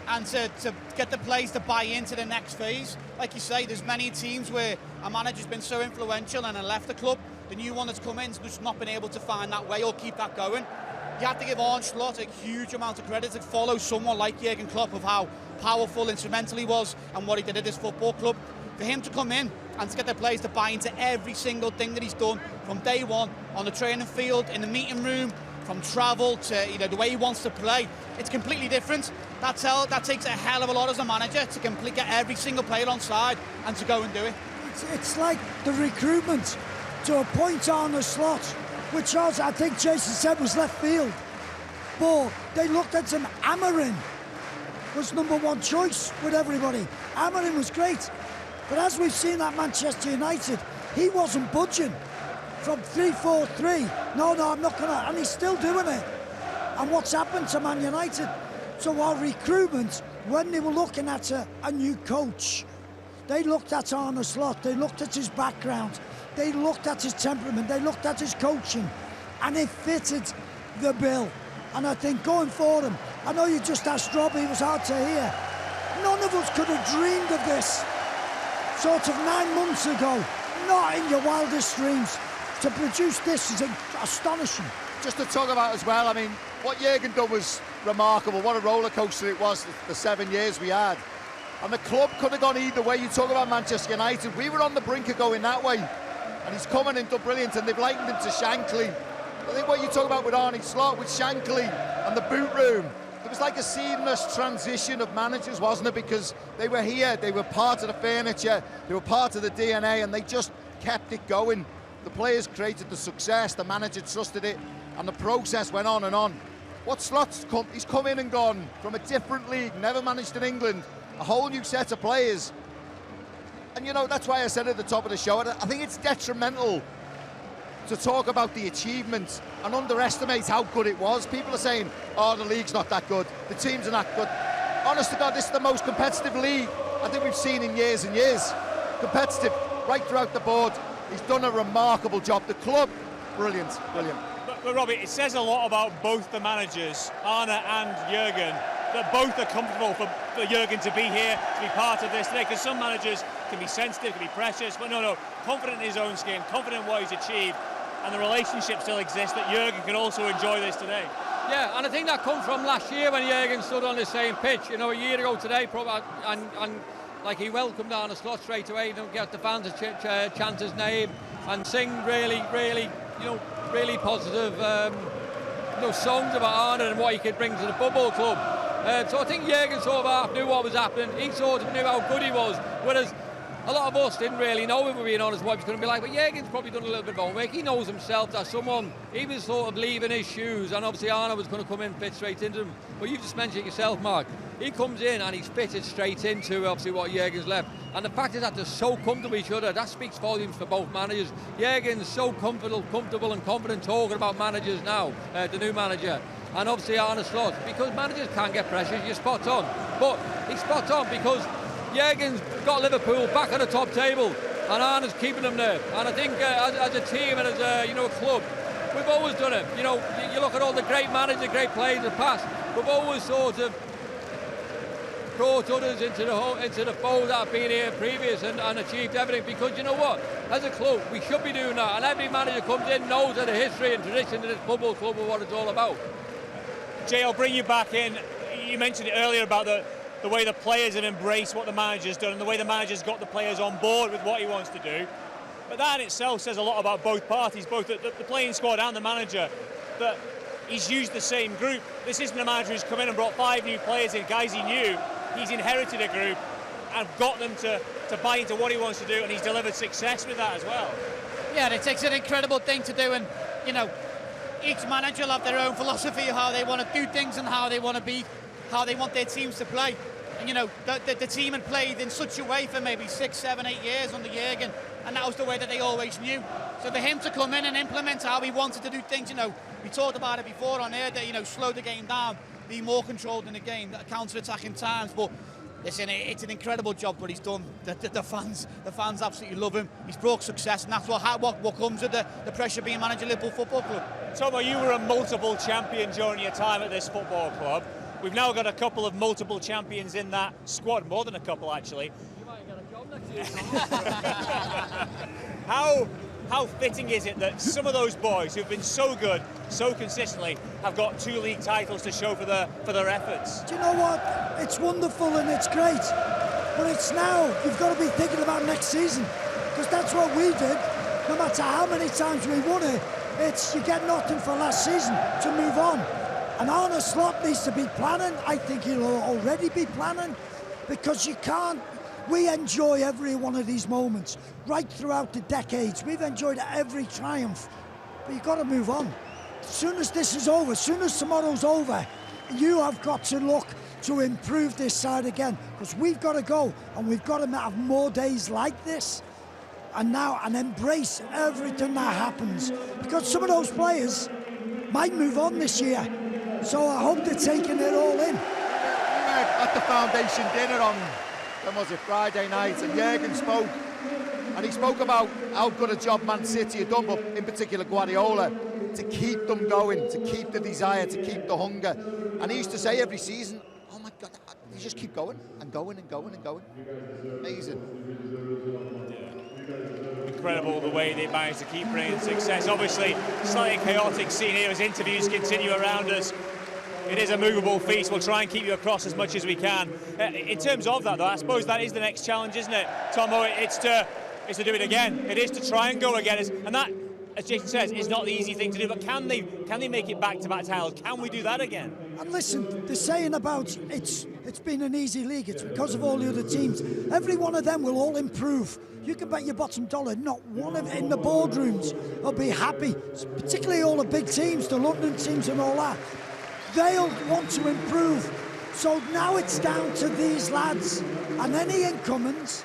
and to get the players to buy into the next phase. Like you say, there's many teams where a manager's been so influential and then left the club. The new one that's come in has just not been able to find that way or keep that going. You have to give Arne Slot a huge amount of credit to follow someone like Jurgen Klopp of how powerful, instrumental he was and what he did at this football club. For him to come in and to get the players to buy into every single thing that he's done from day one, on the training field, in the meeting room, from travel to, you know, the way he wants to play, it's completely different. That takes a hell of a lot as a manager to get every single player on side and to go and do it. It's like the recruitment to appoint Arne Slot, which was, I think Jason said, was left field. But they looked at him. Amarin was number one choice with everybody. Amarin was great. But as we've seen at Manchester United, he wasn't budging from 3-4-3. No, I'm not going to. And he's still doing it. And what's happened to Man United? So our recruitment, when they were looking at a new coach, they looked at Arne Slot, they looked at his background, they looked at his temperament, they looked at his coaching, and it fitted the bill. And I think going forward, I know you just asked Robbie, it was hard to hear. None of us could have dreamed of this sort of 9 months ago, not in your wildest dreams. To produce this is astonishing. Just to talk about as well, I mean, what Jurgen done was remarkable. What a roller coaster it was, the 7 years we had. And the club could have gone either way. You talk about Manchester United, we were on the brink of going that way. And he's come in and done brilliant, and they've likened him to Shankly. I think what you talk about with Arne Slot, with Shankly and the boot room, it was like a seamless transition of managers, wasn't it? Because they were here, they were part of the furniture, they were part of the DNA, and they just kept it going. The players created the success, the manager trusted it, and the process went on and on. What Slot's come, he's come in and gone from a different league, never managed in England, a whole new set of players. And you know, that's why I said at the top of the show, I think it's detrimental to talk about the achievements and underestimate how good it was. People are saying, oh, the league's not that good, the teams are not good. Honest to God, this is the most competitive league I think we've seen in years and years. Competitive right throughout the board. He's done a remarkable job. The club, brilliant. But Robbie, it says a lot about both the managers, Arne and Jurgen, that both are comfortable for Jurgen to be here, to be part of this today, because some managers can be sensitive, can be precious, but no, confident in his own skin, confident in what he's achieved, and the relationship still exists that Jurgen can also enjoy this today. Yeah, and I think that comes from last year when Jurgen stood on the same pitch, you know, a year ago today, probably, and like he welcomed Arne Slot straight away, don't get the fans to chant his name and sing really positive songs about Arne and what he could bring to the football club. So I think Jurgen sort of half knew what was happening. He sort of knew how good he was, whereas a lot of us didn't really know, if we're being honest, what he was going to be like. But Jürgen's probably done a little bit of homework. He knows himself that someone, he was sort of leaving his shoes, and obviously Arnold was going to come in and fit straight into him. But you just mentioned it yourself, Mark. He comes in and he's fitted straight into obviously what Jürgen's left. And the fact is that they're so comfortable with each other, that speaks volumes for both managers. Jürgen's so comfortable and confident talking about managers now, the new manager. And obviously Arne Slot, because managers can't get pressure, you're spot on. But he's spot on because Jürgen's got Liverpool back on the top table, and Arne's keeping them there. And I think as a team and as a club, we've always done it. You look at all the great managers, great players in the past. We've always sort of brought others into the fold that have been here previous and achieved everything. Because you know what, as a club, we should be doing that. And every manager comes in knows the history and tradition of this football club and what it's all about. Jay, I'll bring you back in. You mentioned it earlier about the way the players have embraced what the manager's done and the way the manager's got the players on board with what he wants to do. But that in itself says a lot about both parties, both the playing squad and the manager, that he's used the same group. This isn't a manager who's come in and brought 5 new players in, guys he knew. He's inherited a group and got them to buy into what he wants to do, and he's delivered success with that as well. Yeah, it takes an incredible thing to do, and each manager will have their own philosophy of how they want to do things and how they want to be, how they want their teams to play. And the team had played in such a way for maybe 6, 7, 8 years under Jürgen, and that was the way that they always knew. So for him to come in and implement how he wanted to do things, we talked about it before on air, that slow the game down, be more controlled in the game, counter-attacking times. But listen, it's an incredible job what he's done. The fans absolutely love him. He's brought success, and that's what comes with the pressure being manager of Liverpool Football Club. Tomo, you were a multiple champion during your time at this football club. We've now got a couple of multiple champions in that squad, more than a couple actually. You might get a job next year. How fitting is it that some of those boys who've been so good, so consistently, have got 2 league titles to show for their efforts? Do you know what? It's wonderful and it's great, but it's now you've got to be thinking about next season, because that's what we did. No matter how many times we won it, it's you get nothing for last season to move on. And Arne Slot needs to be planning. I think he'll already be planning, because you can't. We enjoy every one of these moments right throughout the decades. We've enjoyed every triumph, but you've got to move on. As soon as this is over, as soon as tomorrow's over, you have got to look to improve this side again, because we've got to go, and we've got to have more days like this, and embrace everything that happens, because some of those players might move on this year. So I hope they're taking it all in. We were at the foundation dinner on, when was it, Friday night, and Jürgen spoke, and he spoke about how good a job Man City had done, but in particular Guardiola, to keep them going, to keep the desire, to keep the hunger. And he used to say every season, oh my God, you just keep going and going and going and going. Amazing. Incredible the way they managed to keep bringing success. Obviously, slightly chaotic scene here as interviews continue around us. It is a movable feast. We'll try and keep you across as much as we can. In terms of that, though, I suppose that is the next challenge, isn't it, Tomo? It's to do it again. It is to try and go again. And that, as Jason says, is not the easy thing to do. But can they make it back-to-back titles? Can we do that again? And listen, the saying about it's been an easy league, it's because of all the other teams. Every one of them will all improve. You can bet your bottom dollar not one of in the boardrooms will be happy, particularly all the big teams, the London teams and all that. They'll want to improve. So now it's down to these lads and any incomings.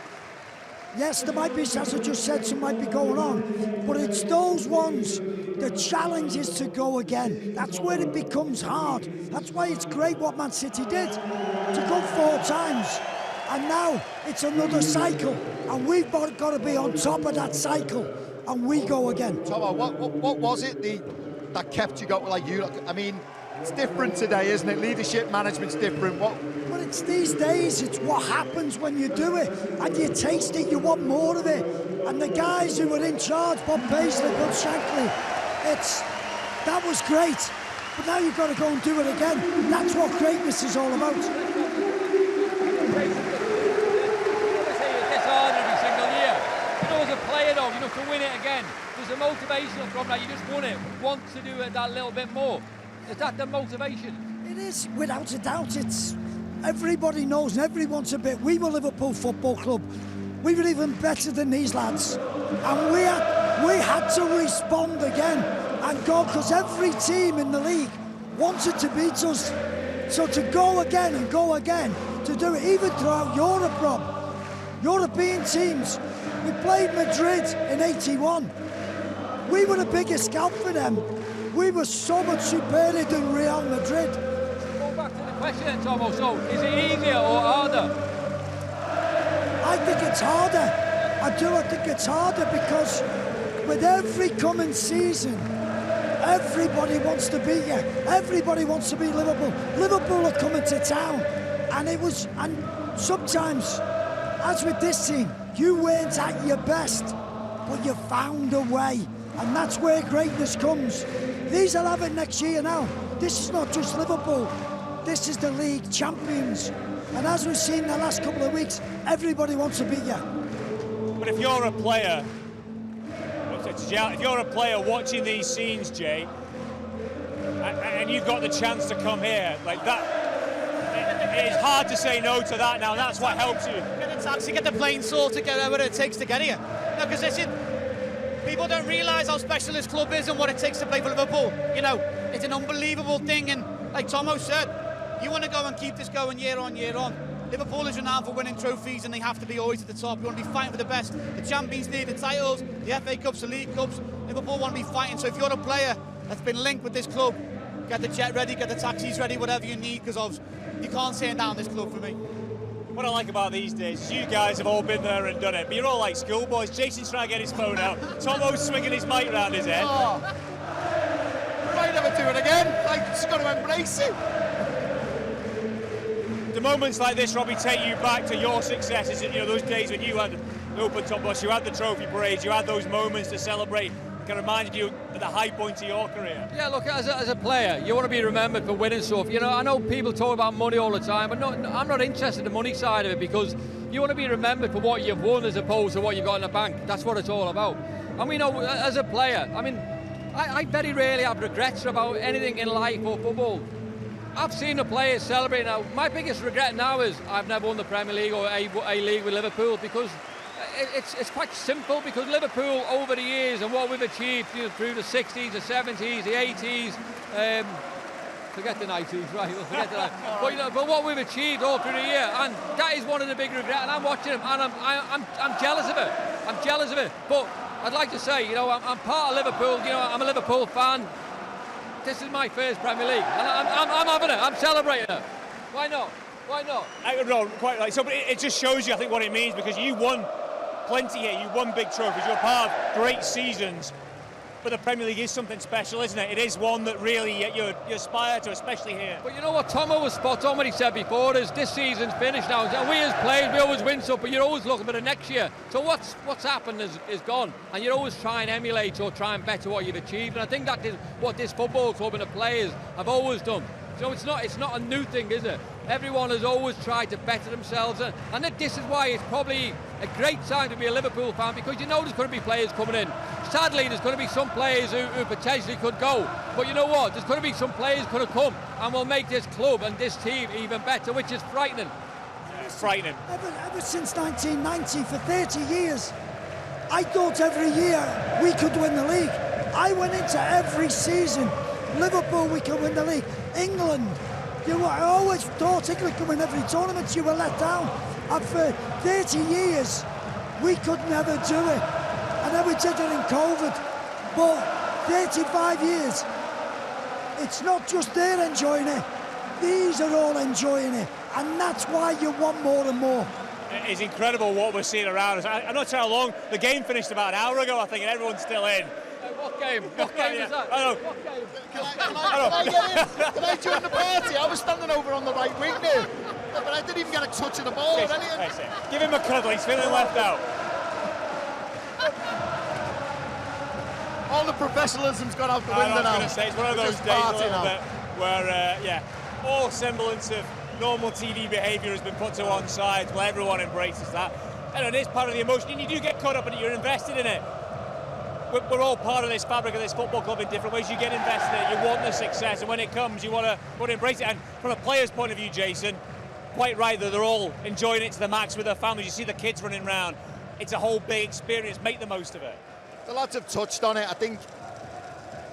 Yes, there might be, as I just said, some might be going on, but it's those ones. The challenge is to go again. That's where it becomes hard. That's why it's great what Man City did, to go 4 times. And now it's another cycle, and we've got to be on top of that cycle, and we go again. Tomo, what was it that kept you going? I mean, it's different today, isn't it? Leadership management's different. But it's these days, it's what happens when you do it, and you taste it, you want more of it. And the guys who were in charge, Bob Paisley, Bob Shankly, that was great. But now you've got to go and do it again. That's what greatness is all about. As a player though, to win it again, there's a motivation from that. You just won it, want to do it that little bit more. Is that the motivation? It is, without a doubt. It's everybody knows and everyone's a bit. We were Liverpool Football Club. we were even better than these lads. And we had to respond again and go, because every team in the league wanted to beat us. So to go again and go again, to do it even throughout Europe, Rob. European teams, we played Madrid in '81. We were the biggest scalp for them. We were so much superior than Real Madrid. Go back to the question, Tomo. So, is it easier or harder? I think it's harder. I think it's harder because with every coming season, everybody wants to beat you. Everybody wants to beat Liverpool. Liverpool are coming to town, and sometimes, as with this team, you weren't at your best, but you found a way, and that's where greatness comes. These will have it next year now. This is not just Liverpool. This is the league champions, and as we've seen the last couple of weeks, everybody wants to beat you. But if you're a player, watching these scenes, Jay, and you've got the chance to come here, like that, it's hard to say no to that now. That's what helps you. Get the taxi, get the plane sorted, get whatever it takes to get here. No, because listen, people don't realise how special this club is and what it takes to play for Liverpool. You know, it's an unbelievable thing, and like Tomo said, you want to go and keep this going year on year on. Liverpool is renowned for winning trophies, and they have to be always at the top. You want to be fighting for the best, the Champions League, the titles, the FA Cups, the League Cups. Liverpool want to be fighting. So if you're a player that's been linked with this club, get the jet ready, get the taxis ready, whatever you need, because you can't turn down this club for me. What I like about these days is you guys have all been there and done it, but you're all like schoolboys. Jason's trying to get his phone out. Tomo's swinging his mic round his head. Oh. I never do it again. I just got to embrace it. The moments like this, Robbie, take you back to your successes. You know, those days when you had the open top box, you had the trophy parades, you had those moments to celebrate. Kind of reminded you of the high point of your career. Yeah, look, as a player, you want to be remembered for winning stuff. You know, I know people talk about money all the time, but I'm not interested in the money side of it, because you want to be remembered for what you've won as opposed to what you've got in the bank. That's what it's all about. And we know, as a player, I mean, I very rarely have regrets about anything in life or football. I've seen the players celebrate now. My biggest regret now is I've never won the Premier League or a league with Liverpool, because it's quite simple, because Liverpool over the years and what we've achieved through the 60s, the 70s, the 80s, forget the 90s, right? We'll forget that. But, you know, but what we've achieved all through the year, and that is one of the big regrets. And I'm watching them, and I'm jealous of it. I'm jealous of it. But I'd like to say, you know, I'm part of Liverpool. You know, I'm a Liverpool fan. This is my first Premier League, and I'm having it. I'm celebrating it. Why not? Why not? No, quite right. So, but it just shows you, I think, what it means, because you won plenty here. You won big trophies. You're part of great seasons. But the Premier League is something special, isn't it? It is one that really you aspire to, especially here. But you know what, Tomo was spot on when he said before, is this season's finished now. And we as players, we always win stuff, but you're always looking for the next year. So what's happened is gone, and you're always trying to emulate or try and better what you've achieved. And I think that is what this football club and the players have always done. So it's not a new thing, is it? Everyone has always tried to better themselves, and this is why it's probably a great time to be a Liverpool fan, because you know there's going to be players coming in. Sadly, there's going to be some players who potentially could go, but you know what? There's going to be some players going to come and will make this club and this team even better, which is frightening. Yeah, it's frightening. Ever since 1990, for 30 years, I thought every year we could win the league. I went into every season, Liverpool, we could win the league. England, I always thought England could win every tournament. You were let down. And for 30 years, we could never do it. And then we did it in COVID. But 35 years, it's not just they're enjoying it. These are all enjoying it. And that's why you want more and more. It's incredible what we're seeing around us. I'm not sure how long. The game finished about an hour ago, I think, and everyone's still in. What game? What game is that? I don't know. What game? Can I get in? Can I join the party? I was standing over on the right wing there, but I didn't even get a touch of the ball or anything. Give him a cuddle, he's feeling left out. All the professionalism's gone out the window now. I was going to say, it's one of those days a little bit where, all semblance of normal TV behaviour has been put to one side. Well, everyone embraces that. And it is part of the emotion, and you do get caught up in it, you're invested in it. We're all part of this fabric of this football club in different ways. You get invested in it, you want the success, and when it comes, you want to embrace it. And from a player's point of view, Jason, quite right that they're all enjoying it to the max with their families. You see the kids running around. it's a whole big experience. Make the most of it. The lads have touched on it. I think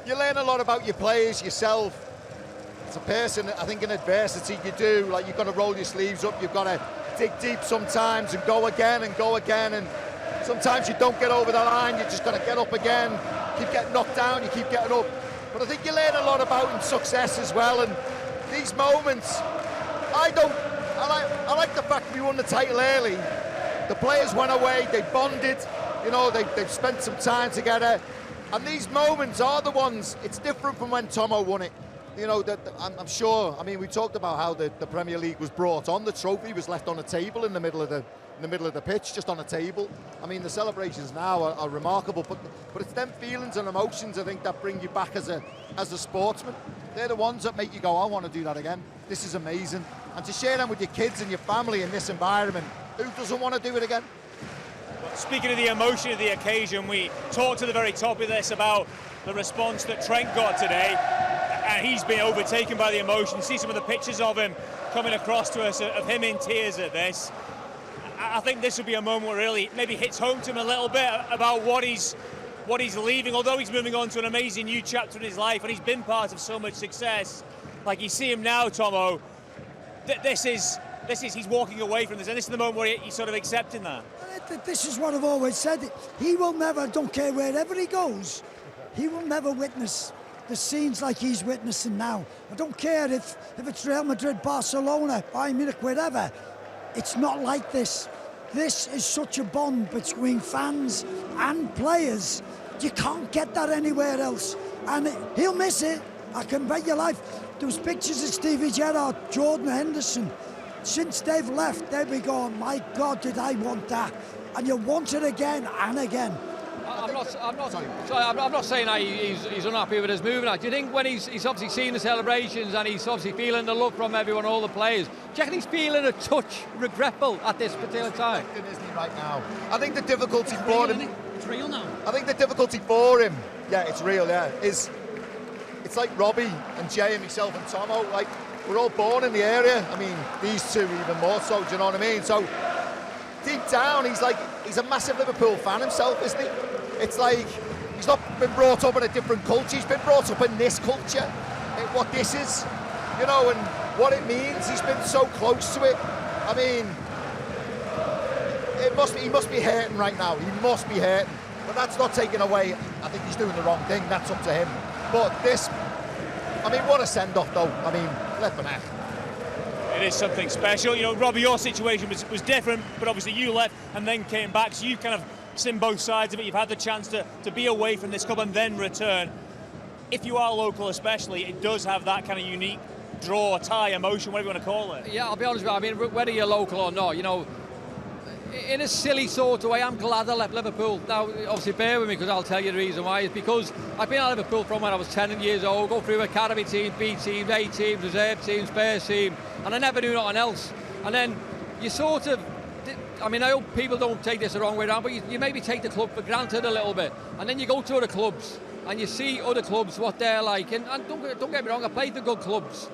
you learn a lot about your players, yourself. As a person, I think in adversity you do, like you've got to roll your sleeves up, you've got to dig deep sometimes and go again, and sometimes you don't get over the line, you just got to get up again, keep getting knocked down, you keep getting up. But I think you learn a lot about in success as well, and these moments, I like the fact we won the title early. The players went away, they bonded, you know, they've spent some time together, and these moments are the ones, it's different from when Tomo won it. You know, I'm sure, I mean, we talked about how the Premier League was brought on. The trophy was left on a table in the middle of the pitch, just on a table. I mean, the celebrations now are remarkable, but it's them feelings and emotions, I think, that bring you back as a sportsman. They're the ones that make you go, I want to do that again. This is amazing. And to share them with your kids and your family in this environment, who doesn't want to do it again? Speaking of the emotion of the occasion, we talked at the very top of this about the response that Trent got today. And he's been overtaken by the emotion. See some of the pictures of him coming across to us, of him in tears at this. I think this will be a moment where really maybe hits home to him a little bit about what he's leaving, although he's moving on to an amazing new chapter in his life and he's been part of so much success. Like you see him now, Tomo, he's walking away from this, and this is the moment where he's sort of accepting that. This is what I've always said. He will never, don't care wherever he goes, he will never witness the scenes like he's witnessing now. I don't care if it's Real Madrid, Barcelona, Bayern Munich, wherever. It's not like this. This is such a bond between fans and players. You can't get that anywhere else. And he'll miss it. I can bet your life. There was pictures of Stevie Gerrard, Jordan Henderson. Since they've left, they'll be going, my God, did I want that? And you want it again and again. I'm not saying he's unhappy with his move now. Do you think when he's obviously seen the celebrations and he's obviously feeling the love from everyone, all the players, do you reckon he's feeling a touch regretful at this particular time? Isn't he right now? I think the difficulty for him... It's real now. I think the difficulty for him, yeah, it's real, yeah, is it's like Robbie and Jay and myself and Tomo, like, we're all born in the area. I mean, these two even more so, do you know what I mean? So, deep down, he's a massive Liverpool fan himself, isn't he? It's like he's not been brought up in a different culture. He's been brought up in this culture, what this is, you know, and what it means. He's been so close to it. I mean, he must be hurting right now. He must be hurting. But that's not taken away. I think he's doing the wrong thing. That's up to him. But this, I mean, what a send-off, though. I mean, flipping heck. It is something special. You know, Robbie, your situation was different, but obviously you left and then came back, so you kind of seen both sides of it. You've had the chance to be away from this club and then return. If you are local especially, it does have that kind of unique draw, tie, emotion, whatever you want to call it. Yeah, I'll be honest with you, I mean, whether you're local or not, you know, in a silly sort of way, I'm glad I left Liverpool. Now, obviously, bear with me because I'll tell you the reason why. It's because I've been at Liverpool from when I was 10 years old, go through academy team, B team, A team, reserve team, first team, and I never knew nothing else. And then you sort of, I mean, I hope people don't take this the wrong way around, but you maybe take the club for granted a little bit. And then you go to other clubs and you see other clubs, what they're like. And don't get me wrong, I played for good clubs.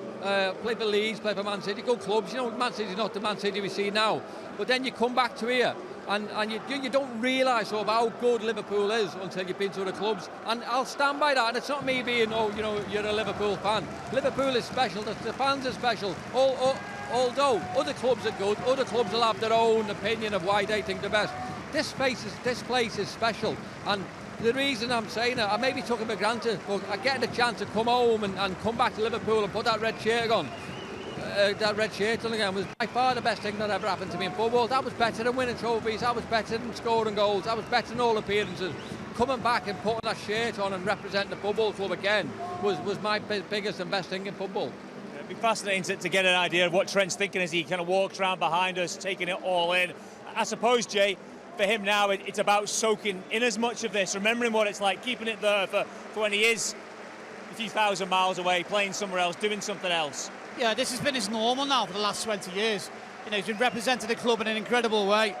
Played for Leeds, played for Man City, good clubs. You know, Man City's not the Man City we see now. But then you come back to here and you don't realise sort of how good Liverpool is until you've been to other clubs. And I'll stand by that. And it's not me being, oh, you know, you're a Liverpool fan. Liverpool is special, the fans are special. Although other clubs are good, other clubs will have their own opinion of why they think they're best. This place is special, and the reason I'm saying it, I maybe took it for granted, but I get the chance to come home and come back to Liverpool and put that red shirt on. That red shirt on again was by far the best thing that ever happened to me in football. That was better than winning trophies, that was better than scoring goals, that was better than all appearances. Coming back and putting that shirt on and representing the football club again was my biggest and best thing in football. It'd be fascinating to get an idea of what Trent's thinking as he kind of walks around behind us, taking it all in. I suppose, Jay, for him now, it's about soaking in as much of this, remembering what it's like, keeping it there for when he is a few thousand miles away, playing somewhere else, doing something else. Yeah, this has been his normal now for the last 20 years. You know, he's been representing the club in an incredible way.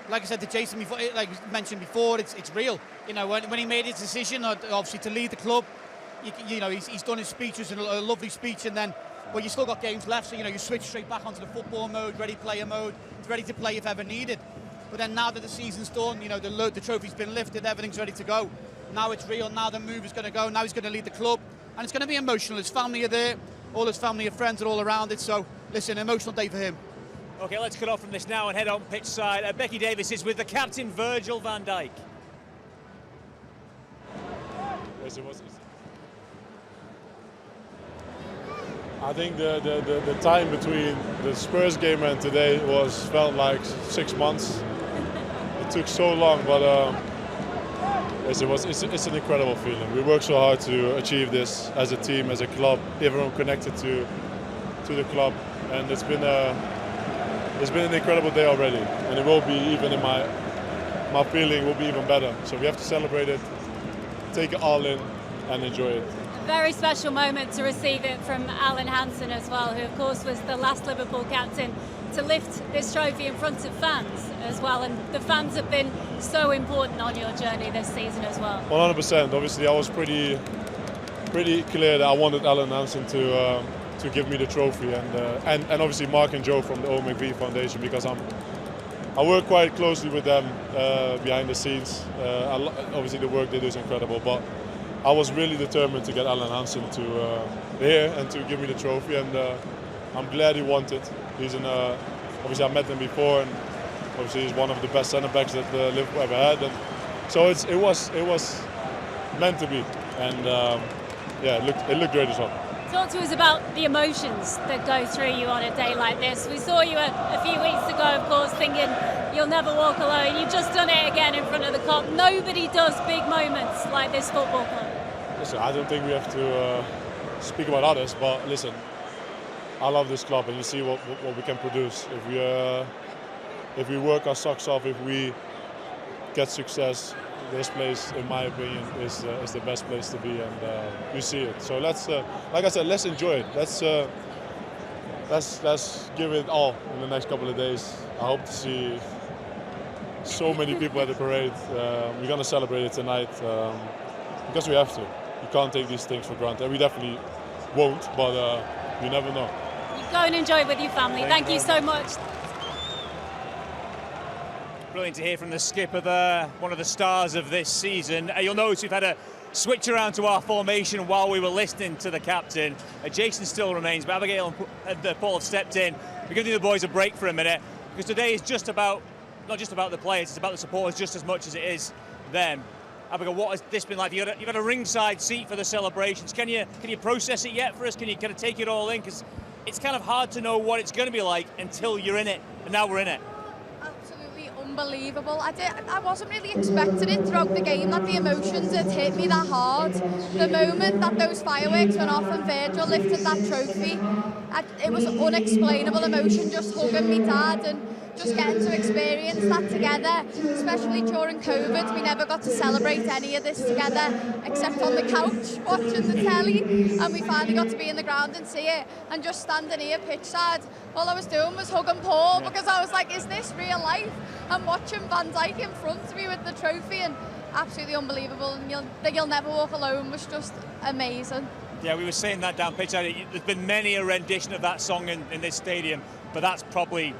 Like I said to Jason before, like mentioned before, it's real. You know, when he made his decision, obviously to lead the club, you know, he's done his speech, it was a lovely speech, and then, well, you still got games left, so, you know, you switch straight back onto the football mode, ready player mode, ready to play if ever needed. But then now that the season's done, you know, the trophy's been lifted, everything's ready to go. Now it's real, now the move is going to go, now he's going to lead the club. And it's going to be emotional. His family are there, all his family and friends are all around it. So, listen, emotional day for him. OK, let's cut off from this now and head on pitch side. Becky Davis is with the captain, Virgil van Dijk. Yes, I think the time between the Spurs game and today felt like 6 months. It took so long, but yes, it's an incredible feeling. We worked so hard to achieve this as a team, as a club, everyone connected to the club, and it's been an incredible day already, and it will be even in my feeling will be even better. So we have to celebrate it, take it all in, and enjoy it. Very special moment to receive it from Alan Hansen as well, who of course was the last Liverpool captain to lift this trophy in front of fans as well, and the fans have been so important on your journey this season as well. 100%. Obviously, I was pretty clear that I wanted Alan Hansen to give me the trophy, and obviously Mark and Joe from the Owen McVie Foundation, because I work quite closely with them behind the scenes. Obviously, the work they do is incredible, but I was really determined to get Alan Hansen to here and to give me the trophy, and I'm glad he wanted. He's obviously I met him before, and obviously he's one of the best centre backs that Liverpool ever had, and so it was meant to be, and yeah, it looked great as well. Talk to us about the emotions that go through you on a day like this. We saw you a few weeks ago, of course, thinking you'll never walk alone. You've just done it again in front of the Kop. Nobody does big moments like this football club. Listen, I don't think we have to speak about others, but listen, I love this club, and you see what we can produce if we work our socks off, if we get success. This place, in my opinion, is the best place to be, and you see it. So let's, like I said, let's enjoy it. Let's give it all in the next couple of days. I hope to see so many people at the parade. We're gonna celebrate it tonight because we have to. You can't take these things for granted. And we definitely won't, but you never know. You go and enjoy it with your family. Thank you so much. Brilliant to hear from the skipper there, one of the stars of this season. You'll notice we've had a switch around to our formation while we were listening to the captain. Jason still remains, but Abigail and Paul have stepped in. We're giving the boys a break for a minute, because today is just about, not just about the players, it's about the supporters just as much as it is them. Abigail, what has this been like? You've got a ringside seat for the celebrations. Can you process it yet for us? Can you kind of take it all in? Because it's kind of hard to know what it's going to be like until you're in it, and now we're in it. Unbelievable. I wasn't really expecting it throughout the game, that the emotions had hit me that hard. The moment that those fireworks went off and Virgil lifted that trophy, it was an unexplainable emotion, just hugging me dad and just getting to experience that together. Especially during COVID, we never got to celebrate any of this together except on the couch watching the telly, and we finally got to be in the ground and see it. And just standing here pitch side, all I was doing was hugging Paul, because I was like, is this real life? And watching Van Dijk in front of me with the trophy, and absolutely unbelievable, and you'll never walk alone was just amazing. Yeah, we were saying that down pitch. There's been many a rendition of that song in this stadium, but that's probably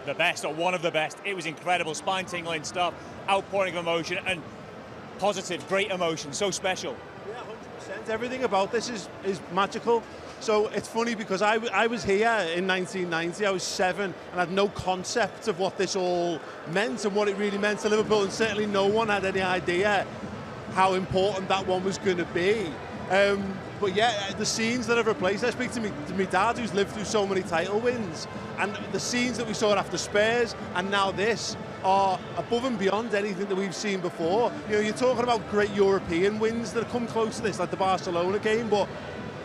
the best, or one of the best. It was incredible, spine-tingling stuff, outpouring of emotion, and positive, great emotion, so special. Yeah, 100%. Everything about this is magical. So it's funny because I was here in 1990, I was 7, and had no concept of what this all meant and what it really meant to Liverpool, and certainly no one had any idea how important that one was going to be. But yeah, the scenes that have replaced, I speak to my dad, who's lived through so many title wins, and the scenes that we saw after Spurs and now this are above and beyond anything that we've seen before. You know, you're talking about great European wins that have come close to this, like the Barcelona game, but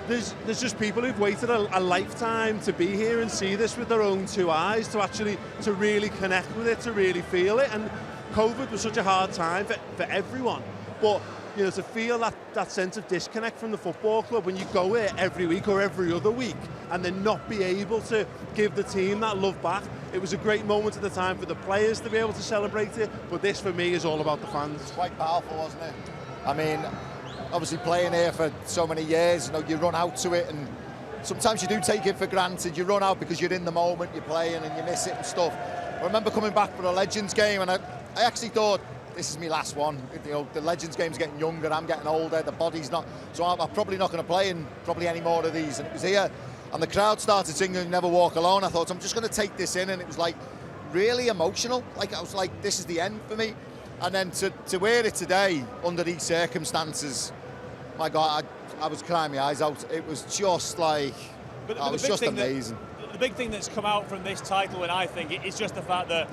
there's just people who've waited a lifetime to be here and see this with their own 2 eyes, to really connect with it, to really feel it. And COVID was such a hard time for everyone, but you know, to feel that sense of disconnect from the football club when you go here every week or every other week, and then not be able to give the team that love back. It was a great moment at the time for the players to be able to celebrate it, but this for me is all about the fans. It's quite powerful, wasn't it? I mean, obviously playing here for so many years, you know, you run out to it, and sometimes you do take it for granted. You run out because you're in the moment, you're playing and you miss it and stuff. I remember coming back for a Legends game, and I actually thought, this is my last one. You know, the Legends game's getting younger, I'm getting older, the body's not, so I'm probably not going to play in probably any more of these. And it was here, and the crowd started singing Never Walk Alone. I thought, I'm just going to take this in, and it was like really emotional. Like, I was like, this is the end for me. And then to wear it today under these circumstances, my God, I was crying my eyes out. It was just like, it was just amazing. The big thing that's come out from this title, and I think, is just the fact that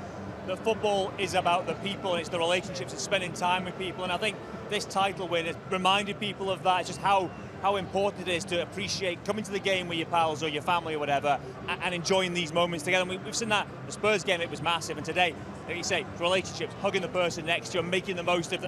football is about the people, and it's the relationships, it's spending time with people. And I think this title win has reminded people of that. It's just how important it is to appreciate coming to the game with your pals or your family or whatever, and enjoying these moments together. And we've seen that. The Spurs game, it was massive, and today, like you say, relationships, hugging the person next to you, and making the most of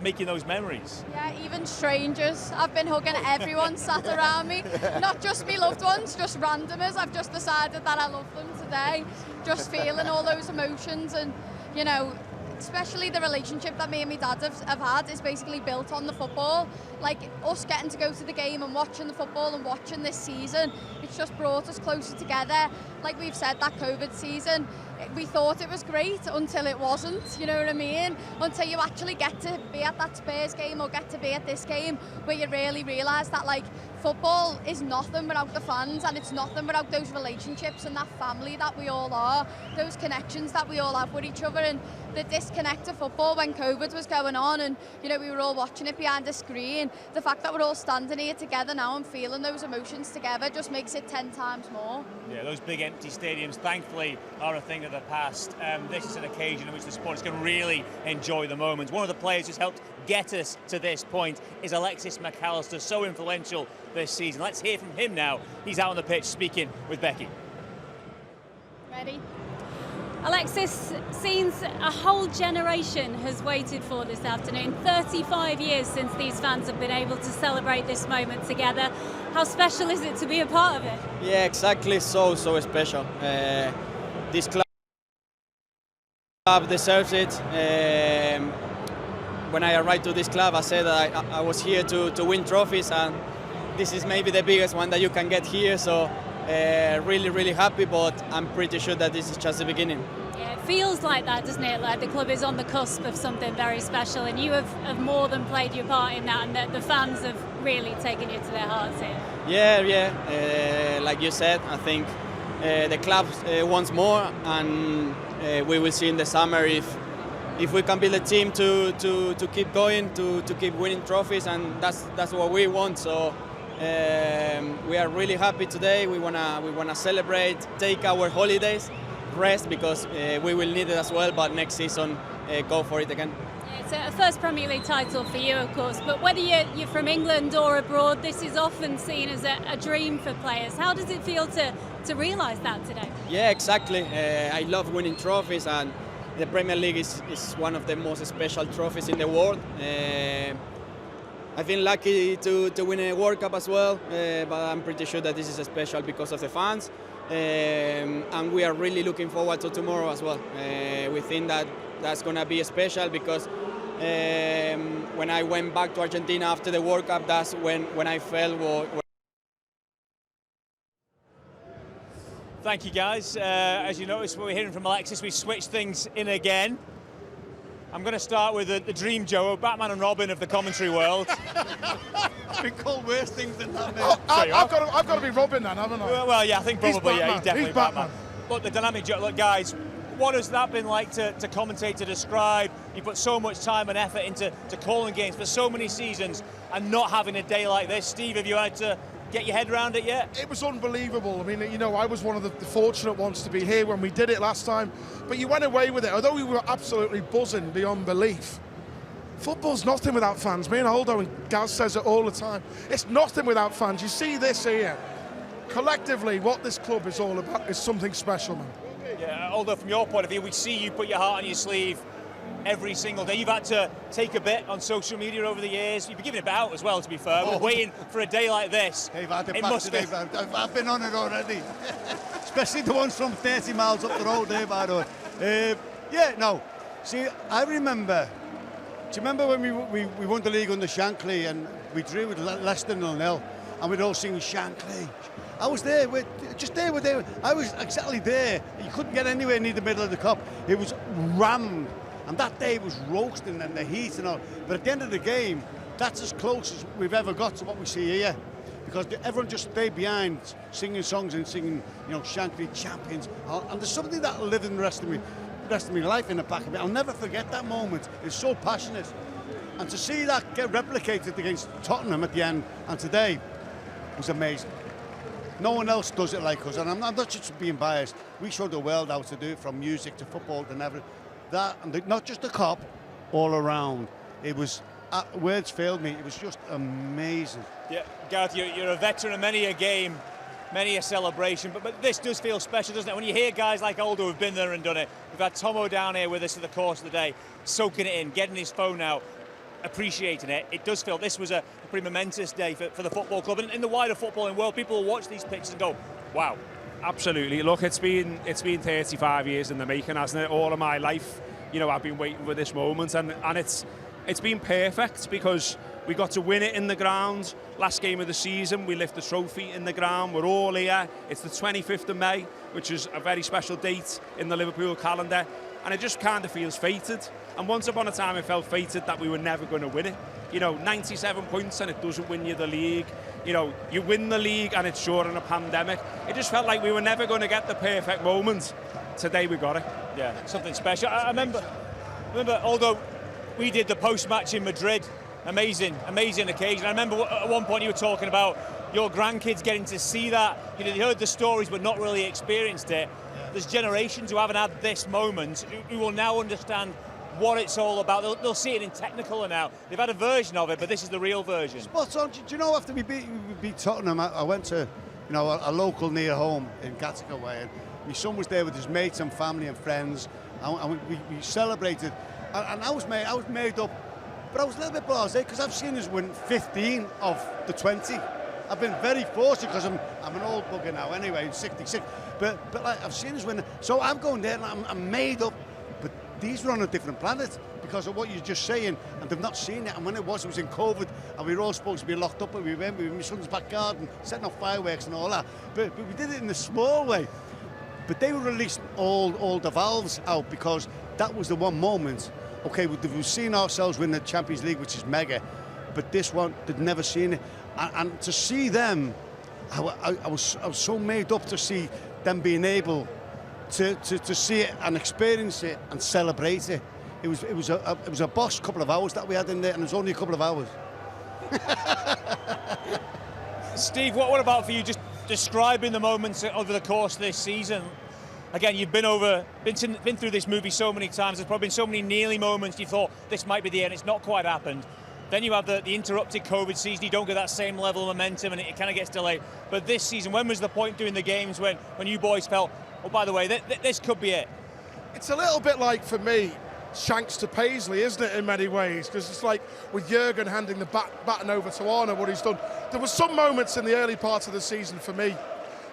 making those memories. Yeah, even strangers. I've been hugging everyone sat around me. Not just me loved ones, just randomers. I've just decided that I love them today. Just feeling all those emotions, and, you know, especially the relationship that me and my dad have had is basically built on the football. Like, us getting to go to the game and watching the football and watching this season, it's just brought us closer together. Like we've said, that COVID season, we thought it was great until it wasn't, you know what I mean? Until you actually get to be at that Spurs game or get to be at this game, where you really realise that, like, football is nothing without the fans, and it's nothing without those relationships and that family that we all are, those connections that we all have with each other. And the disconnect of football when COVID was going on, and, you know, we were all watching it behind the screen, the fact that we're all standing here together now and feeling those emotions together just makes it 10 times more. Yeah, those big empty stadiums, thankfully, are a thing of the past. This is an occasion in which the supporters can really enjoy the moment. One of the players who's helped get us to this point is Alexis McAllister, so influential this season. Let's hear from him now. He's out on the pitch speaking with Becky. Ready? Alexis, scenes a whole generation has waited for this afternoon. 35 years since these fans have been able to celebrate this moment together. How special is it to be a part of it? Yeah, exactly. So special. This club deserves it. When I arrived to this club, I said that I was here to win trophies, and this is maybe the biggest one that you can get here. So really happy, but I'm pretty sure that this is just the beginning. Yeah, it feels like that, doesn't it? Like the club is on the cusp of something very special, and you have more than played your part in that, and the fans have really taken you to their hearts here. Yeah. Like you said, I think the club wants more, and we will see in the summer if we can build a team to keep going, to keep winning trophies, and that's what we want. So we are really happy today. We wanna celebrate, take our holidays, rest, because we will need it as well. But next season, go for it again. It's a first Premier League title for you, of course, but whether you're from England or abroad, this is often seen as a dream for players. How does it feel to realise that today? Yeah, exactly. I love winning trophies, and the Premier League is one of the most special trophies in the world. I've been lucky to win a World Cup as well, but I'm pretty sure that this is special because of the fans, and we are really looking forward to tomorrow as well. We think that's going to be special because when I went back to Argentina after the World Cup, that's when I felt. Thank you, guys. As you noticed, we're hearing from Alexis, we switched things in again. I'm going to start with the dream Joe, Batman and Robin of the commentary world. I've been called worse things than that, mate. I've got to be Robin then, haven't I? Well, yeah, I think probably, yeah, he's definitely Batman. Look, the dynamic Joe, look, guys, what has that been like to commentate, to describe? You put so much time and effort into calling games for so many seasons, and not having a day like this. Steve, have you had to get your head around it yet? It was unbelievable. I mean, you know, I was one of the fortunate ones to be here when we did it last time, but you went away with it. Although we were absolutely buzzing beyond belief, football's nothing without fans. Me and Holdo and Gaz says it all the time. It's nothing without fans. You see this here. Collectively, what this club is all about is something special, man. Yeah, although from your point of view, we see you put your heart on your sleeve every single day. You've had to take a bit on social media over the years. You've been giving it out as well, to be fair. We're waiting for a day like this. I've had it back today, I've been on it already. Especially the ones from 30 miles up the road there, by the way. Yeah, no. See, I remember. Do you remember when we won the league under Shankly and we drew with Leicester 0-0? and we'd all sing Shankly. I was there, just there with them. I was exactly there. You couldn't get anywhere near the middle of the cup. It was rammed, and that day was roasting and the heat and all. But at the end of the game, that's as close as we've ever got to what we see here, because everyone just stayed behind, singing songs and singing, Shankly champions. And there's something that'll live in the rest of my life in the back of it. I'll never forget that moment. It's so passionate, and to see that get replicated against Tottenham at the end and today was amazing. No one else does it like us, and I'm not just being biased. We showed the world how to do it, from music to football to everything. That, and not just the cup, all around. It was, words failed me. It was just amazing. Yeah, Gareth, you're a veteran of many a game, many a celebration, but this does feel special, doesn't it? When you hear guys like Aldo who've been there and done it. We've had Tomo down here with us for the course of the day, soaking it in, getting his phone out, appreciating it. It does feel this was a pretty momentous day for the football club and in the wider footballing world. People will watch these pictures and go, wow. Absolutely. Look, it's been 35 years in the making, hasn't it? All of my life, I've been waiting for this moment, and it's been perfect because we got to win it in the ground. Last game of the season, we lift the trophy in the ground. We're all here. It's the 25th of May, which is a very special date in the Liverpool calendar, and it just kind of feels fated. And once upon a time, it felt fated that we were never going to win it. 97 points and it doesn't win you the league. You win the league and it's during a pandemic. It just felt like we were never going to get the perfect moment. Today we got it. Yeah, something special. I remember, although we did the post-match in Madrid, amazing occasion. I remember at one point you were talking about your grandkids getting to see that. They heard the stories but not really experienced it. There's generations who haven't had this moment who will now understand what it's all about. They'll see it in Technicolor now. They've had a version of it, but this is the real version. Spot on. Do you know, after we beat Tottenham, I went to a local near home in Gattaca way, and my son was there with his mates and family and friends, and we celebrated. And I was made up, but I was a little bit blasé because I've seen us win 15 of the 20. I've been very fortunate because I'm an old bugger now anyway, 66. But like, I've seen us win. So I'm going there and I'm made up. But these were on a different planet because of what you're just saying, and they've not seen it. And when it was in COVID, and we were all supposed to be locked up, and we went in my son's back garden, setting off fireworks and all that. But we did it in a small way. But they were releasing all the valves out because that was the one moment. Okay, we've seen ourselves win the Champions League, which is mega, but this one, they'd never seen it. And to see them, I was so made up to see them being able to see it and experience it and celebrate it. It was a boss couple of hours that we had in there, and it was only a couple of hours. Steve, what about for you, just describing the moments over the course of this season? Again, you've been through this movie so many times. There's probably been so many nearly moments you thought this might be the end. It's not quite happened. Then you have the interrupted COVID season. You don't get that same level of momentum, and it kind of gets delayed. But this season, when was the point doing the games when you boys felt, oh, by the way, this could be it? It's a little bit like, for me, Shanks to Paisley, isn't it, in many ways? Because it's like with Jurgen handing the baton over to Arnold, what he's done. There were some moments in the early parts of the season for me.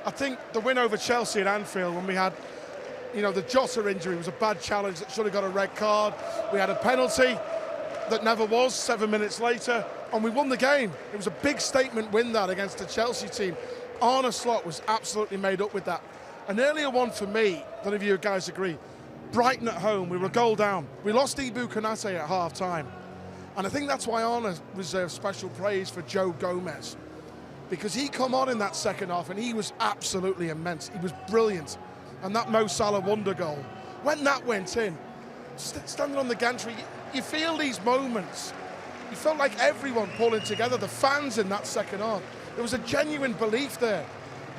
I think the win over Chelsea at Anfield, when we had, the Jota injury was a bad challenge that should have got a red card. We had a penalty that never was 7 minutes later, and we won the game. It was a big statement win, that, against the Chelsea team. Arne Slot was absolutely made up with that. An earlier one for me, don't know if you guys agree, Brighton at home, we were a goal down. We lost Ibu Konate at half-time. And I think that's why Arne reserves special praise for Joe Gomez, because he come on in that second half and he was absolutely immense. He was brilliant. And that Mo Salah wonder goal, when that went in, standing on the gantry, you feel these moments. You felt like everyone pulling together, the fans in that second half. There was a genuine belief there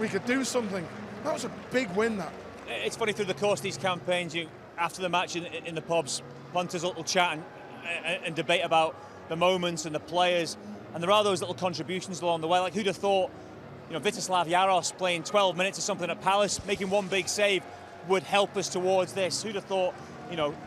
we could do something. That was a big win, that. It's funny, through the course of these campaigns, after the match in the pubs, punters will chat and debate about the moments and the players, and there are those little contributions along the way. Like, who'd have thought, Vitislav Jaros playing 12 minutes or something at Palace, making one big save, would help us towards this? Who'd have thought,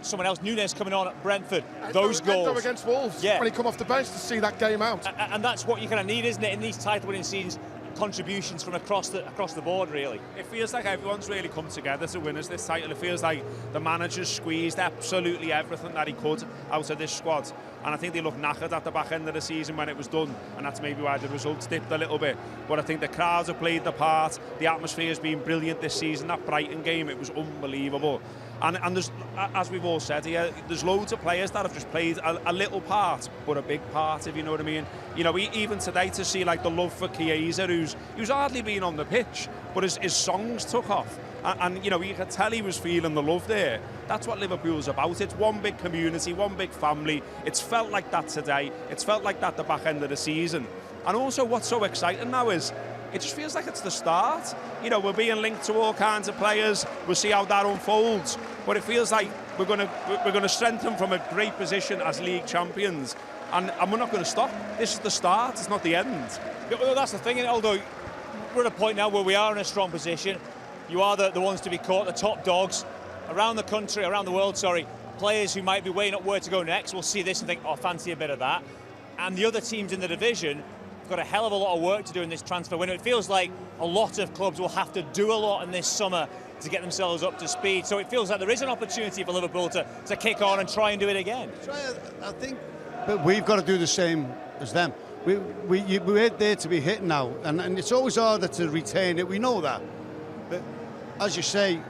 someone else, Nunes coming on at Brentford, those goals against Wolves, when he come off the bench, to see that game out. And that's what you kind of need, isn't it, in these title-winning seasons? contributions from across the board, really. It feels like everyone's really come together to win us this title. It feels like the manager's squeezed absolutely everything that he could out of this squad. And I think they look knackered at the back end of the season when it was done, and that's maybe why the results dipped a little bit. But I think the crowds have played the part. The atmosphere has been brilliant this season. That Brighton game, it was unbelievable. And there's, as we've all said here, there's loads of players that have just played a little part, but a big part, if you know what I mean. You know, even today to see like the love for Chiesa, who's hardly been on the pitch, but his songs took off. And you know, you could tell he was feeling the love there. That's what Liverpool's about. It's one big community, one big family. It's felt like that today. It's felt like that the back end of the season. And also what's so exciting now is, it just feels like it's the start. You know, we're being linked to all kinds of players. We'll see how that unfolds. But it feels like we're going to strengthen from a great position as league champions. And we're not going to stop. This is the start. It's not the end. Well, that's the thing. Although we're at a point now where we are in a strong position. You are the ones to be caught, the top dogs around the country, around the world. Sorry, players who might be weighing up where to go next will see this and think, "Oh, fancy a bit of that." And the other teams in the division got a hell of a lot of work to do in this transfer window. It feels like a lot of clubs will have to do a lot in this summer to get themselves up to speed. So it feels like there is an opportunity for Liverpool to kick on and try and do it again. I think, but we've got to do the same as them. We're there to be hit now, and it's always harder to retain it. We know that, but as you say,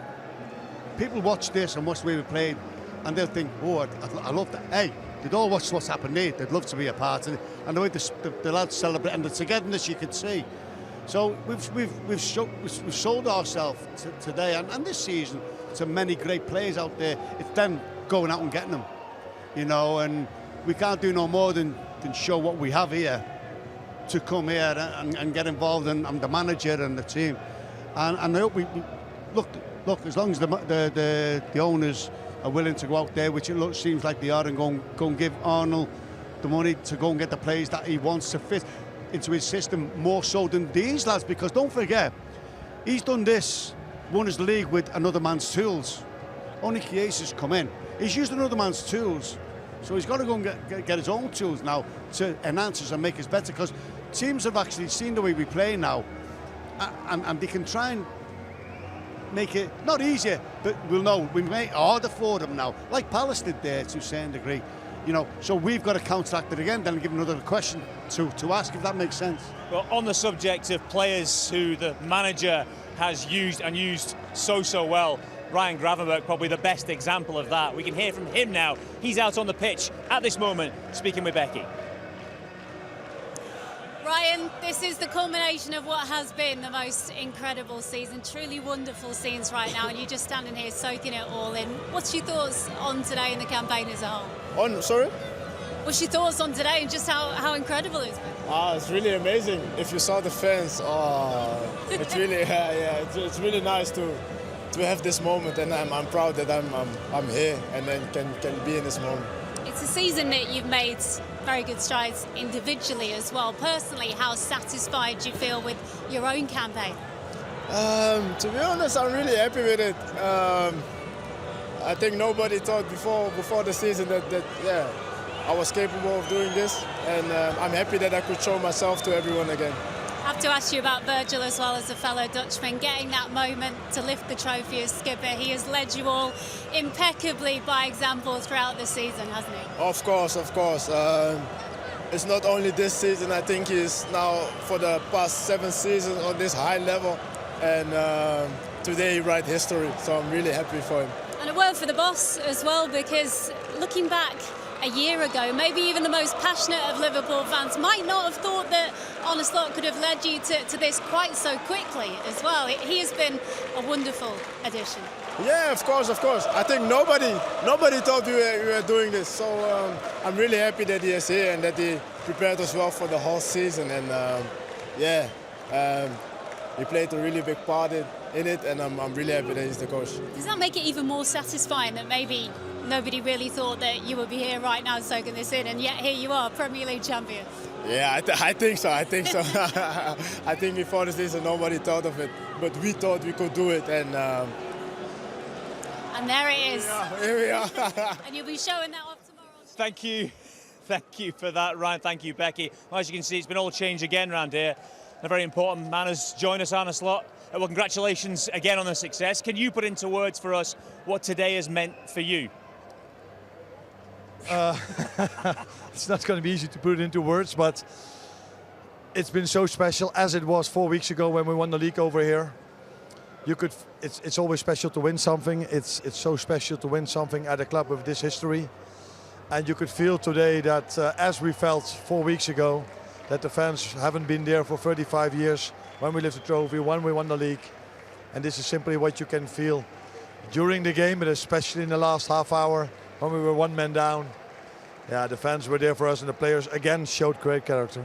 people watch this and watch the way we played, and they'll think, "Oh, I love that." Hey, they'd all watch what's happened here. They'd love to be a part of it. And the way the lads celebrate and the togetherness you could see. So we've sold ourselves today and this season to many great players out there. It's them going out and getting them, you know. And we can't do no more than show what we have here to come here and get involved. And I'm the manager and the team. And I hope we look. As long as the owners are willing to go out there, which it seems like they are, and go and give Arnold the money to go and get the players that he wants to fit into his system more so than these lads, because don't forget, he's done this, won his league with another man's tools. Only Chiesa's come in. He's used another man's tools, so he's got to go and get his own tools now to enhance us and make us better, because teams have actually seen the way we play now, and they can try and make it not easier, but we'll know we make it harder for them now, like Palace did there to a certain degree, you know. So we've got to counteract it again, then give another question to ask, if that makes sense. Well, on the subject of players who the manager has used so well, Ryan Gravenberch probably the best example of that. We can hear from him now. He's out on the pitch at this moment speaking with Becky. Ryan, this is the culmination of what has been the most incredible season, truly wonderful scenes right now, and you're just standing here soaking it all in. What's your thoughts on today and the campaign as a whole? Sorry? What's your thoughts on today and just how incredible it's been? It's really amazing. If you saw the fans, it's really it's really nice to have this moment, and I'm proud that I'm here and then can be in this moment. It's a season that you've made very good strides individually as well. Personally, how satisfied do you feel with your own campaign? To be honest, I'm really happy with it. I think nobody thought before the season that I was capable of doing this, and I'm happy that I could show myself to everyone again. I have to ask you about Virgil as well, as a fellow Dutchman, getting that moment to lift the trophy as skipper. He has led you all impeccably by example throughout the season, hasn't he? Of course. It's not only this season. I think he's now for the past 7 seasons on this high level, and today he writes history, so I'm really happy for him. And a word for the boss as well, because looking back a year ago, maybe even the most passionate of Liverpool fans might not have thought that Arne Slot could have led you to this quite so quickly as well. He has been a wonderful addition. Yeah, of course. I think nobody thought we were doing this, so I'm really happy that he is here and that he prepared us well for the whole season, and he played a really big part in it, and I'm really happy that he's the coach. Does that make it even more satisfying that maybe nobody really thought that you would be here right now soaking this in, and yet here you are, Premier League champion? Yeah, I think so. I think before the season nobody thought of it, but we thought we could do it, and there it is. Here we are. And you'll be showing that off tomorrow. Thank you for that, Ryan. Thank you, Becky. Well, as you can see, it's been all changed again around here. A very important man has joined us, Arne Slot. Well, congratulations again on the success. Can you put into words for us what today has meant for you? It's not going to be easy to put it into words, but it's been so special, as it was 4 weeks ago when we won the league over here. It's always special to win something. It's so special to win something at a club with this history. And you could feel today that, as we felt 4 weeks ago, that the fans haven't been there for 35 years when we lifted the trophy, when we won the league. And this is simply what you can feel during the game, but especially in the last half hour when we were one man down. Yeah, the fans were there for us, and the players again showed great character.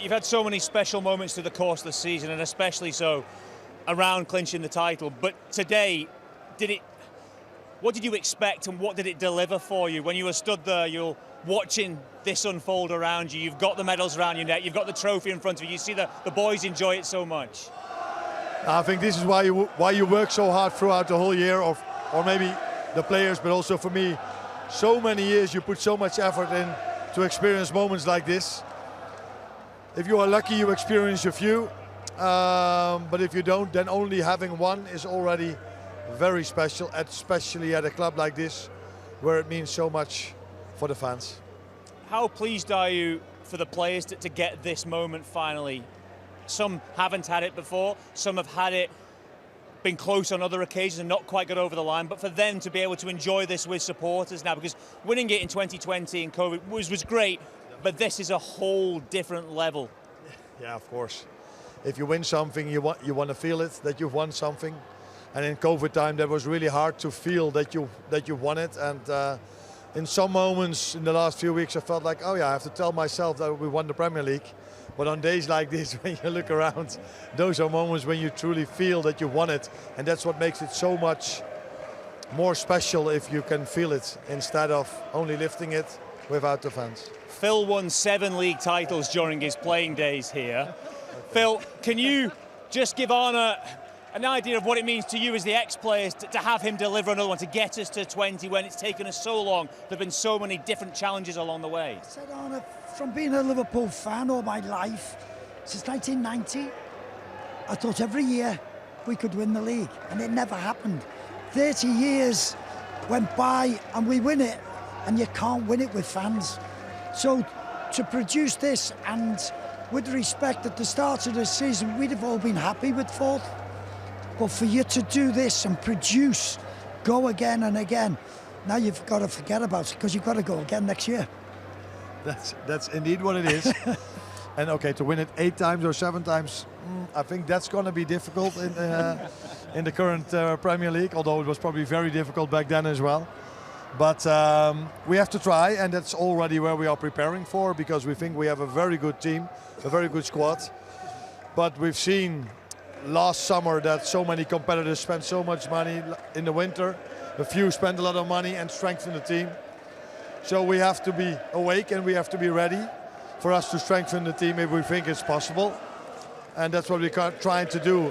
You've had so many special moments through the course of the season, and especially so around clinching the title. But today, what did you expect, and what did it deliver for you when you were stood there? You're watching this unfold around you. You've got the medals around your neck. You've got the trophy in front of you. You see the boys enjoy it so much. I think this is why you work so hard throughout the whole year, or maybe the players, but also for me, so many years you put so much effort in to experience moments like this. If you are lucky, you experience a few, but if you don't, then only having one is already very special, especially at a club like this, where it means so much for the fans. How pleased are you for the players to get this moment finally? Some haven't had it before, some have had it, been close on other occasions and not quite got over the line, but for them to be able to enjoy this with supporters now, because winning it in 2020 and COVID was great, but this is a whole different level. Yeah, of course. If you win something, you want to feel it, that you've won something. And in COVID time, that was really hard to feel that you won it. And in some moments in the last few weeks, I felt like, oh yeah, I have to tell myself that we won the Premier League. But on days like this, when you look around, those are moments when you truly feel that you won it. And that's what makes it so much more special if you can feel it instead of only lifting it without the fans. Phil won 7 league titles during his playing days here. Phil, can you just give Arne an idea of what it means to you as the ex-players to have him deliver another one, to get us to 20 when it's taken us so long? There have been so many different challenges along the way. I said, Arne, from being a Liverpool fan all my life, since 1990, I thought every year we could win the league, and it never happened. 30 years went by and we win it, and you can't win it with fans. So to produce this, and with respect, at the start of the season, we'd have all been happy with 4th. But for you to do this and produce, go again and again, now you've got to forget about it, because you've got to go again next year. That's indeed what it is. And okay, to win it 8 times or 7 times, I think that's going to be difficult in the current Premier League, although it was probably very difficult back then as well. But we have to try, and that's already where we are preparing for, because we think we have a very good team, a very good squad. But we've seen last summer that so many competitors spent so much money in the winter. A few spent a lot of money and strengthened the team. So we have to be awake and we have to be ready for us to strengthen the team if we think it's possible. And that's what we're trying to do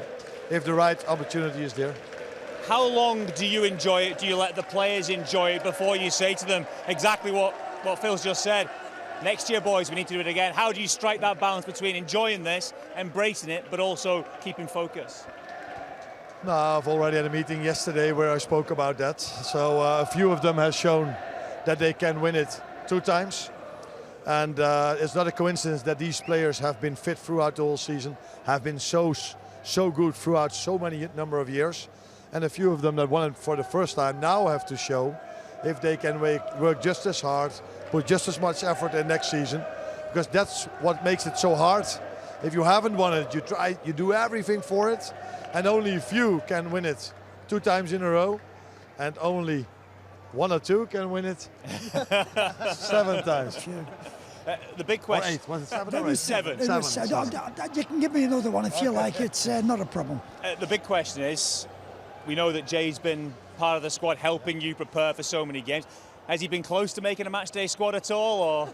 if the right opportunity is there. How long do you enjoy it? Do you let the players enjoy it before you say to them exactly what Phil's just said? Next year, boys, we need to do it again. How do you strike that balance between enjoying this, embracing it, but also keeping focus? No, I've already had a meeting yesterday where I spoke about that. So a few of them have shown that they can win it 2 times. And it's not a coincidence that these players have been fit throughout the whole season, have been so good throughout so many number of years. And a few of them that won it for the first time now have to show if they can work just as hard, put just as much effort in next season, because that's what makes it so hard. If you haven't won it, you do everything for it, and only a few can win it 2 times in a row, and only 1 or 2 can win it 7 times. The big question. Or 8, was it 7 It or 8? was 7. Seven. You can give me another one if you like, it's not a problem. The big question is, we know that Jay's been part of the squad helping you prepare for so many games. Has he been close to making a matchday squad at all, or?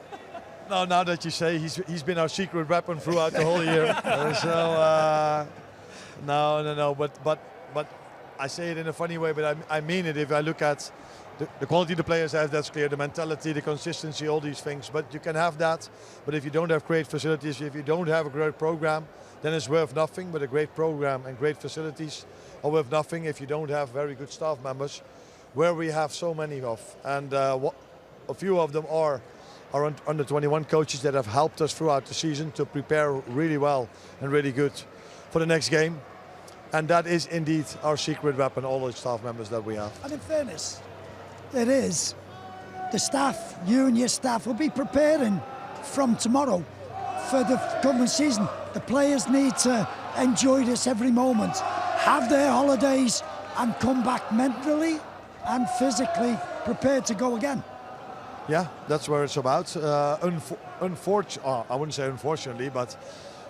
No, now that you say, he's been our secret weapon throughout the whole year. No, but I say it in a funny way, but I mean it. If I look at the quality the players have, that's clear. The mentality, the consistency, all these things. But you can have that. But if you don't have great facilities, if you don't have a great program, then it's worth nothing. But a great program and great facilities are worth nothing if you don't have very good staff members, where we have so many of. And a few of them are under 21 coaches that have helped us throughout the season to prepare really well and really good for the next game. And that is indeed our secret weapon, all the staff members that we have. And in fairness, it is. The staff, you and your staff, will be preparing from tomorrow for the coming season. The players need to enjoy this every moment, have their holidays, and come back mentally and physically prepared to go again. Yeah, that's where it's about. I wouldn't say unfortunately, but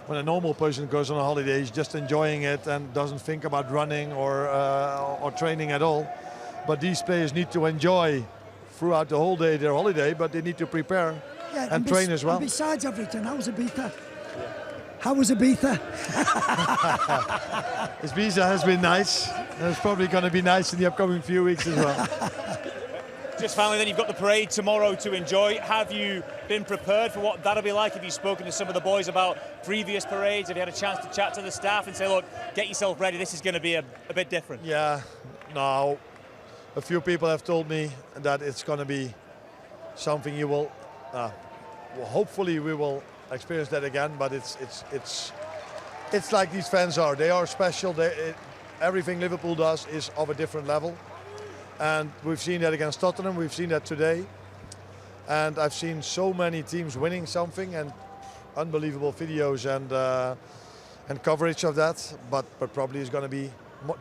when a normal person goes on a holiday, he's just enjoying it and doesn't think about running or training at all. But these players need to enjoy throughout the whole day their holiday, but they need to prepare and train as well. And besides everything, how was Ibiza? How was Ibiza? Ibiza has been nice. And it's probably going to be nice in the upcoming few weeks as well. Just finally, then you've got the parade tomorrow to enjoy. Have you been prepared for what that'll be like? Have you spoken to some of the boys about previous parades? Have you had a chance to chat to the staff and say, look, get yourself ready, this is going to be a bit different? Yeah, no. A few people have told me that it's going to be something you will, well, hopefully we will experience that again, but it's like these fans are. They are special. Everything Liverpool does is of a different level. And we've seen that against Tottenham, we've seen that today. And I've seen so many teams winning something and unbelievable videos and coverage of that. But probably is going to be,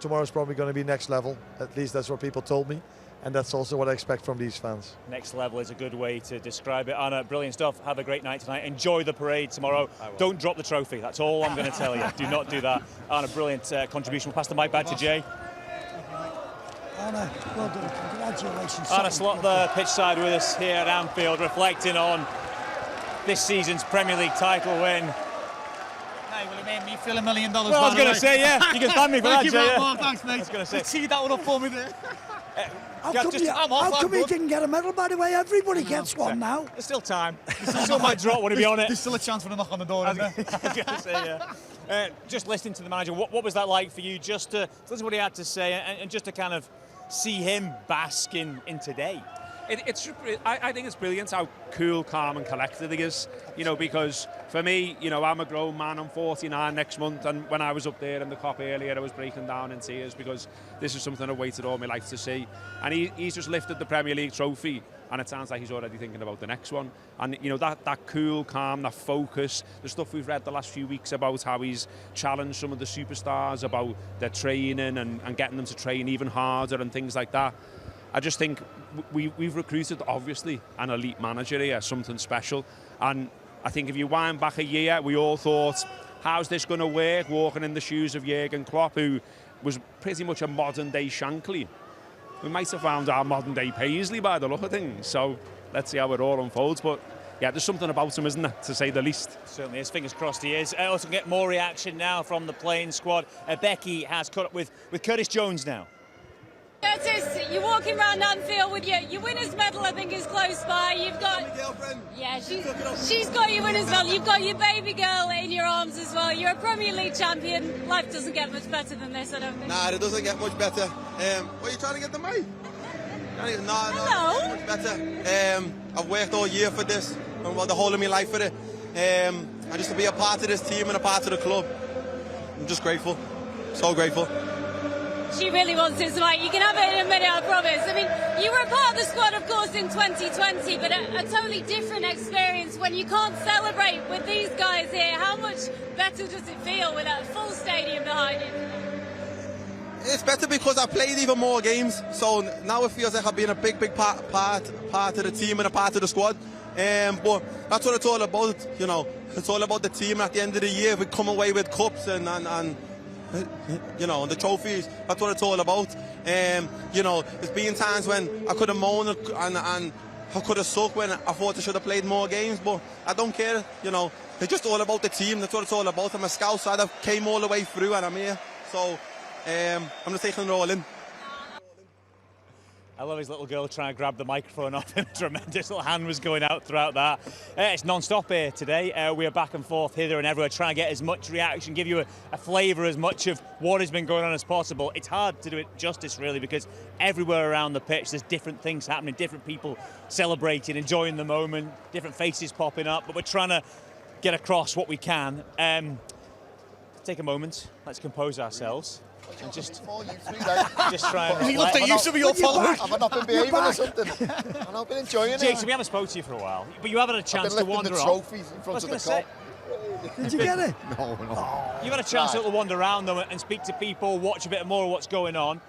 tomorrow's probably going to be next level. At least that's what people told me. And that's also what I expect from these fans. Next level is a good way to describe it. Anna, brilliant stuff. Have a great night tonight. Enjoy the parade tomorrow. Don't drop the trophy. That's all I'm going to tell you. Do not do that. Anna, brilliant contribution. We'll pass the mic back to Jay. Anna, well done. Congratulations. Anna Slot, the pitch side with us here at Anfield, reflecting on this season's Premier League title win. Hey, well, it made me feel $1 million. Well, I was going to say, yeah, you can thank me for that, Jay. Thanks, mate. I was going to say. See that one up for me there. How come you didn't get a medal, by the way? Everybody gets one now. There's still time. Still might drop one if you're on it. There's still a chance for a knock on the door, isn't there? I was going to say, yeah. Just listening to the manager, what was that like for you? Just to listen to what he had to say and just to kind of see him bask in today. I think it's brilliant how cool, calm and collected he is, you know, because for me, you know, I'm a grown man, I'm 49 next month, and when I was up there in the Cop earlier, I was breaking down in tears because this is something I've waited all my life to see. And he's just lifted the Premier League trophy, and it sounds like he's already thinking about the next one. And, you know, that cool, calm, that focus, the stuff we've read the last few weeks about how he's challenged some of the superstars about their training and getting them to train even harder and things like that. I just think we've recruited, obviously, an elite manager here, something special. And I think if you wind back a year, we all thought, how's this going to work, walking in the shoes of Jurgen Klopp, who was pretty much a modern-day Shankly. We might have found our modern-day Paisley by the look of things. So let's see how it all unfolds. But yeah, there's something about him, isn't there, to say the least. Certainly is. Fingers crossed he is. Also get more reaction now from the playing squad. Becky has caught up with Curtis Jones now. Curtis, you're walking around Anfield with your winner's medal, I think, is close by. You've got my girlfriend. Yeah, she's got your winner's medal. You've got your baby girl in your arms as well. You're a Premier League champion. Life doesn't get much better than this, I don't think. Nah, it doesn't get much better. What are you trying to get the mic? Hello. Much better. I've worked all year for this, and the whole of my life for it. And just to be a part of this team and a part of the club, I'm just grateful. So grateful. She really wants it, so you can have it in a minute, I promise. I mean, you were a part of the squad, of course, in 2020, but a totally different experience when you can't celebrate with these guys here. How much better does it feel with that full stadium behind you? It's better because I played even more games, so now it feels like I've been a big part of the team and a part of the squad. But that's what it's all about, you know. It's all about the team. At the end of the year, we come away with cups and you know, the trophies. That's what it's all about. You know, there's been times when I could have moaned and I could have sucked when I thought I should have played more games, but I don't care. You know, it's just all about the team. That's what it's all about. I'm a scout side. I came all the way through and I'm here. So I'm just taking it all in. I love his little girl trying to grab the microphone off him. Tremendous little hand was going out throughout that. It's non-stop here today. We are back and forth hither and everywhere, trying to get as much reaction, give you a flavour as much of what has been going on as possible. It's hard to do it justice, really, because everywhere around the pitch there's different things happening, different people celebrating, enjoying the moment, different faces popping up, but we're trying to get across what we can. Take a moment, let's compose ourselves. And just try and He looked at you, some of your followers. Have I not been behaving or something? I've not been enjoying it. Jason, we haven't spoken to you for a while, but you haven't had a chance to wander the off. trophies in front of the cup. Did you get it? No. You've had a chance to wander around them and speak to people, watch a bit more of what's going on.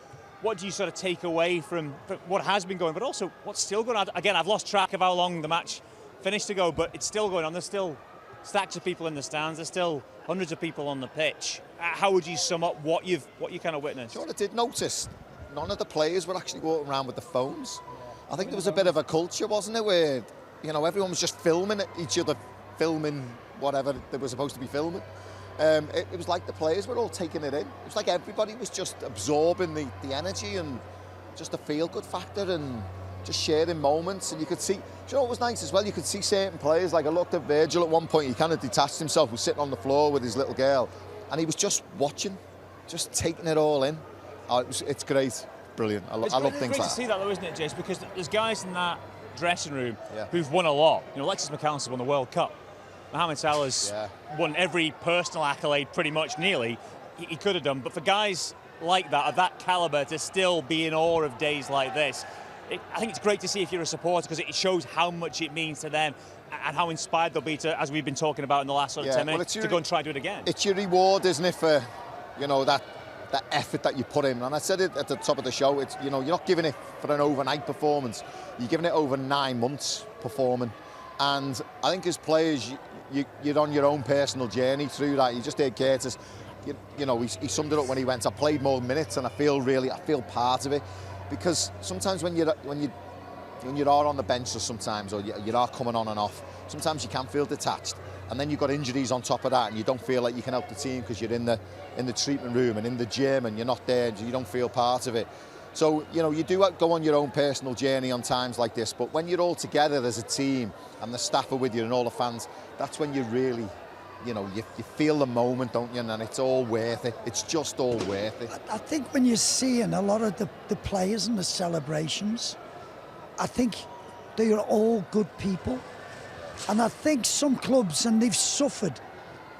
What do you sort of take away from what has been going, but also what's still going on? Again, I've lost track of how long the match finished to go, but it's still going on. There's still stacks of people in the stands. There's still hundreds of people on the pitch. How would you sum up what you kind of witnessed? Do you know what I did notice? None of the players were actually walking around with the phones. I think there was a bit of a culture, wasn't it, where everyone was just filming each other, filming whatever they were supposed to be filming. It was like the players were all taking it in. It was like everybody was just absorbing the energy and just the feel-good factor and just sharing moments. And you could see, do you know what was nice as well? You could see certain players, like I looked at Virgil at one point, he kind of detached himself, was sitting on the floor with his little girl, and he was just watching, just taking it all in. It's great, brilliant. I love things like that. It's great to see that though, isn't it, Jace? Because there's guys in that dressing room who've won a lot. Alexis McAllister won the World Cup. Mohamed Salah's won every personal accolade pretty much nearly. He could have done, but for guys like that, of that calibre, to still be in awe of days like this, I think it's great to see if you're a supporter, because it shows how much it means to them and how inspired they'll be to, as we've been talking about in the last 10 minutes, to go and try and do it again. It's your reward, isn't it, for that effort that you put in. And I said it at the top of the show. It's you're not giving it for an overnight performance. You're giving it over 9 months performing. And I think as players, you're on your own personal journey through that. You just heard Curtis. He summed it up when he went, I played more minutes and I feel part of it. Because sometimes when you are on the bench or sometimes, or you are coming on and off, sometimes you can feel detached. And then you've got injuries on top of that and you don't feel like you can help the team because you're in the treatment room and in the gym and you're not there and you don't feel part of it. So, you do go on your own personal journey on times like this, but when you're all together as a team and the staff are with you and all the fans, that's when you really, you feel the moment, don't you? And it's all worth it. It's just all worth it. I think when you're seeing a lot of the players and the celebrations, I think they are all good people. And I think some clubs, and they've suffered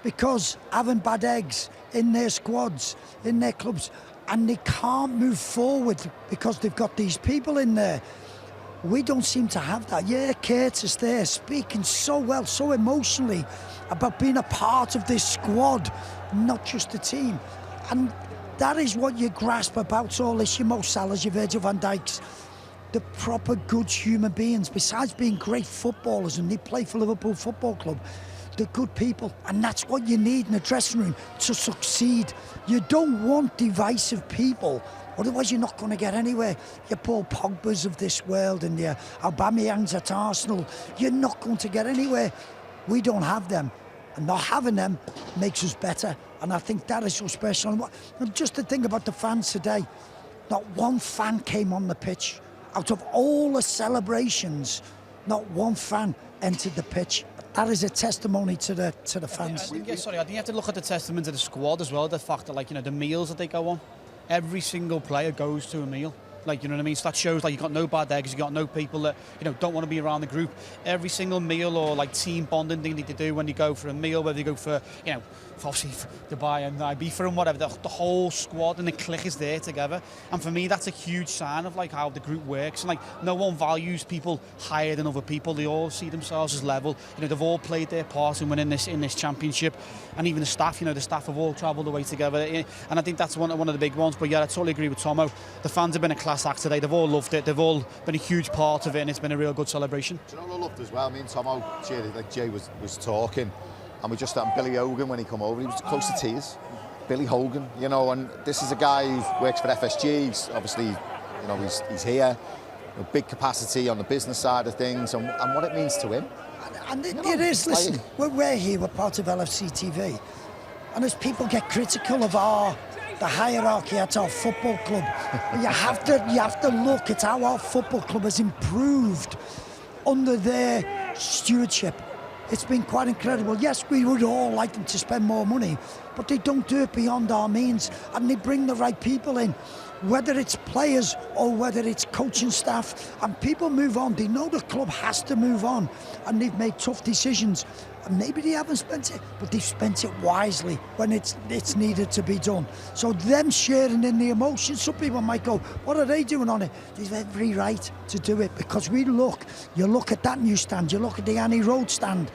because having bad eggs in their squads, in their clubs, and they can't move forward because they've got these people in there. We don't seem to have that. Yeah, Curtis there speaking so well, so emotionally about being a part of this squad, not just the team. And that is what you grasp about all this, your Mo Salahs, your Virgil van Dijks, the proper good human beings, besides being great footballers, and they play for Liverpool Football Club, they're good people, and that's what you need in a dressing room to succeed. You don't want divisive people, otherwise you're not going to get anywhere. Your Paul Pogbas of this world and your Aubameyangs at Arsenal, you're not going to get anywhere. We don't have them, and not having them makes us better, and I think that is so special. And just to think about the fans today, not one fan came on the pitch. Out of all the celebrations, not one fan entered the pitch. That is a testimony to the fans. I think you have to look at the testament to the squad as well. The fact that the meals that they go on, every single player goes to a meal. You know what I mean? So that shows you've got no bad eggs, you've got no people that don't want to be around the group. Every single meal or team bonding thing that you do when you go for a meal, whether you go for obviously Dubai and Ibiza and whatever, the whole squad and the clique is there together. And for me, that's a huge sign of how the group works. And no one values people higher than other people. They all see themselves as level. They've all played their part in winning this championship. And even the staff, the staff have all travelled away together. And I think that's one of the big ones. But yeah, I totally agree with Tomo. The fans have been a class act today. They've all loved it. They've all been a huge part of it, and it's been a real good celebration. Do you know what I loved as well? Me and Tomo, Jay was talking, and we just had Billy Hogan when he come over. He was close to tears. Billy Hogan, and this is a guy who works for FSG. He's obviously, he's here, big capacity on the business side of things, and what it means to him. And it is. Listen, we're here. We're part of LFC TV, and as people get critical of our the hierarchy at our football club. you have to look at how our football club has improved under their stewardship. It's been quite incredible. Yes, we would all like them to spend more money, but they don't do it beyond our means, and they bring the right people in, whether it's players or whether it's coaching staff, and people move on. They know the club has to move on, and they've made tough decisions. And maybe they haven't spent it, but they've spent it wisely when it's needed to be done. So them sharing in the emotions, some people might go, what are they doing on it? They've every right to do it, because you look at that new stand, you look at the Annie Road stand,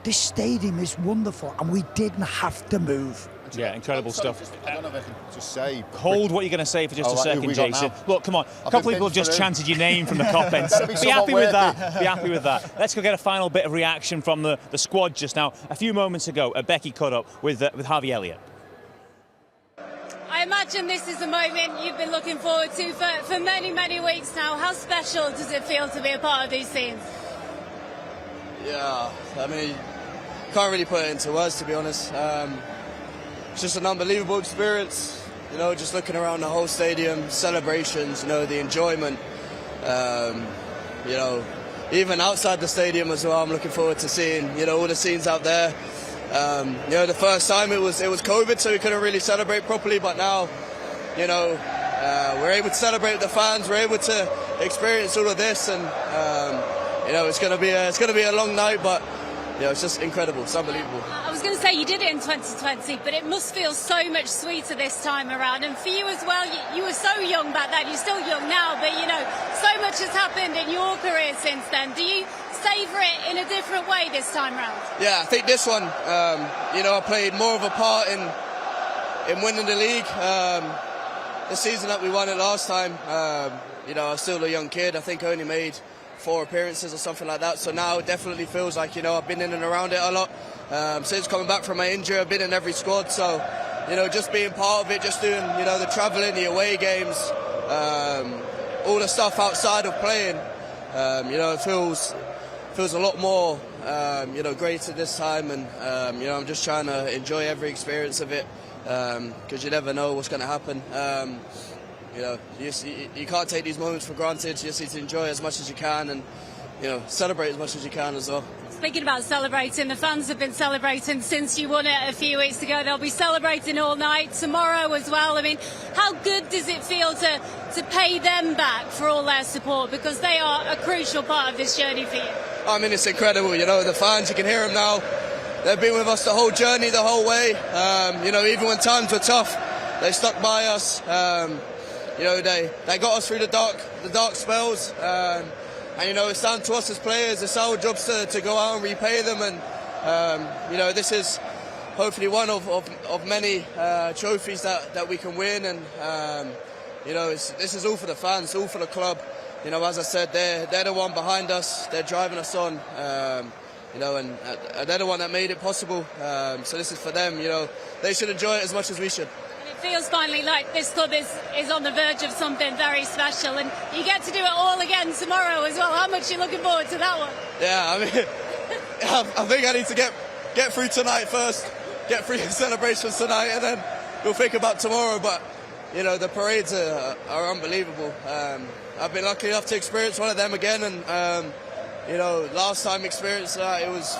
this stadium is wonderful, and we didn't have to move. Yeah, incredible stuff. I don't know if I can just say. Hold what you're going to say for just a second, Jason. Look, come on. A couple of people have just chanted your name from the comments. Be happy with that. Be happy with that. Let's go get a final bit of reaction from the squad just now. A few moments ago, Becky caught up with Harvey Elliott. I imagine this is a moment you've been looking forward to for many, many weeks now. How special does it feel to be a part of these scenes? Yeah, I mean, can't really put it into words, to be honest. It's just an unbelievable experience, you know, just looking around the whole stadium, celebrations, you know, the enjoyment, you know, even outside the stadium as well. I'm looking forward to seeing, you know, all the scenes out there. You know, the first time it was COVID, so we couldn't really celebrate properly, but now, you know, we're able to celebrate with the fans, we're able to experience all of this, and you know, it's gonna be a long night, but you know, it's just incredible. It's unbelievable. I was going to say you did it in 2020, but it must feel so much sweeter this time around. And for you as well, you were so young back then. You're still young now, but you know, so much has happened in your career since then. Do you savour it in a different way this time around? Yeah, I think this one, you know, I played more of a part in winning the league. The season that we won it last time, you know, I was still a young kid. I think I only made 4 appearances or something like that, so now it definitely feels like, you know, I've been in and around it a lot. Since coming back from my injury, I've been in every squad, so, you know, just being part of it, just doing, you know, the travelling, the away games, all the stuff outside of playing, you know, it feels a lot more, you know, greater this time, and, you know, I'm just trying to enjoy every experience of it, because you never know what's going to happen. You know, you can't take these moments for granted. You just need to enjoy as much as you can, and, you know, celebrate as much as you can as well. Speaking about celebrating, the fans have been celebrating since you won it a few weeks ago. They'll be celebrating all night, tomorrow as well. I mean, how good does it feel to pay them back for all their support, because they are a crucial part of this journey for you? I mean, it's incredible. You know, the fans, you can hear them now. They've been with us the whole journey, the whole way. You know, even when times were tough, they stuck by us. You know, they got us through the dark spells, and you know, it's down to us as players. It's our jobs to go out and repay them, and you know, this is hopefully one of many trophies that we can win, and you know, this is all for the fans, all for the club. You know, as I said, they're the one behind us. They're driving us on. You know, and they're the one that made it possible. So this is for them. You know, they should enjoy it as much as we should. It feels finally like this club is on the verge of something very special, and you get to do it all again tomorrow as well. How much are you looking forward to that one? Yeah, I mean, I think I need to get through tonight first, get through the celebrations tonight, and then we'll think about tomorrow. But you know, the parades are unbelievable. I've been lucky enough to experience one of them again, and you know, last time experienced that, it was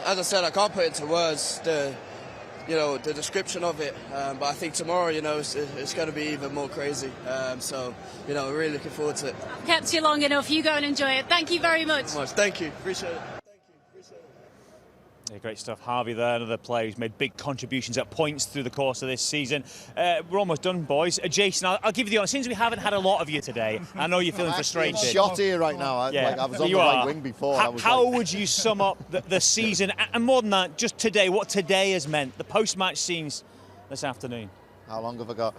as I said, I can't put it into words. You know, the description of it, but I think tomorrow, you know, it's going to be even more crazy. So, you know, we're really looking forward to it. I've kept you long enough. You go and enjoy it. Thank you very much. Thank you. Appreciate it. Yeah, great stuff. Harvey there, another player who's made big contributions at points through the course of this season. We're almost done, boys. Jason, I'll give you the honour. Since we haven't had a lot of you today, I know you're feeling frustrated. I'm shot here right now. I was on the right wing before. How would you sum up the season, and more than that, just today, what today has meant, the post-match scenes this afternoon? How long have I got?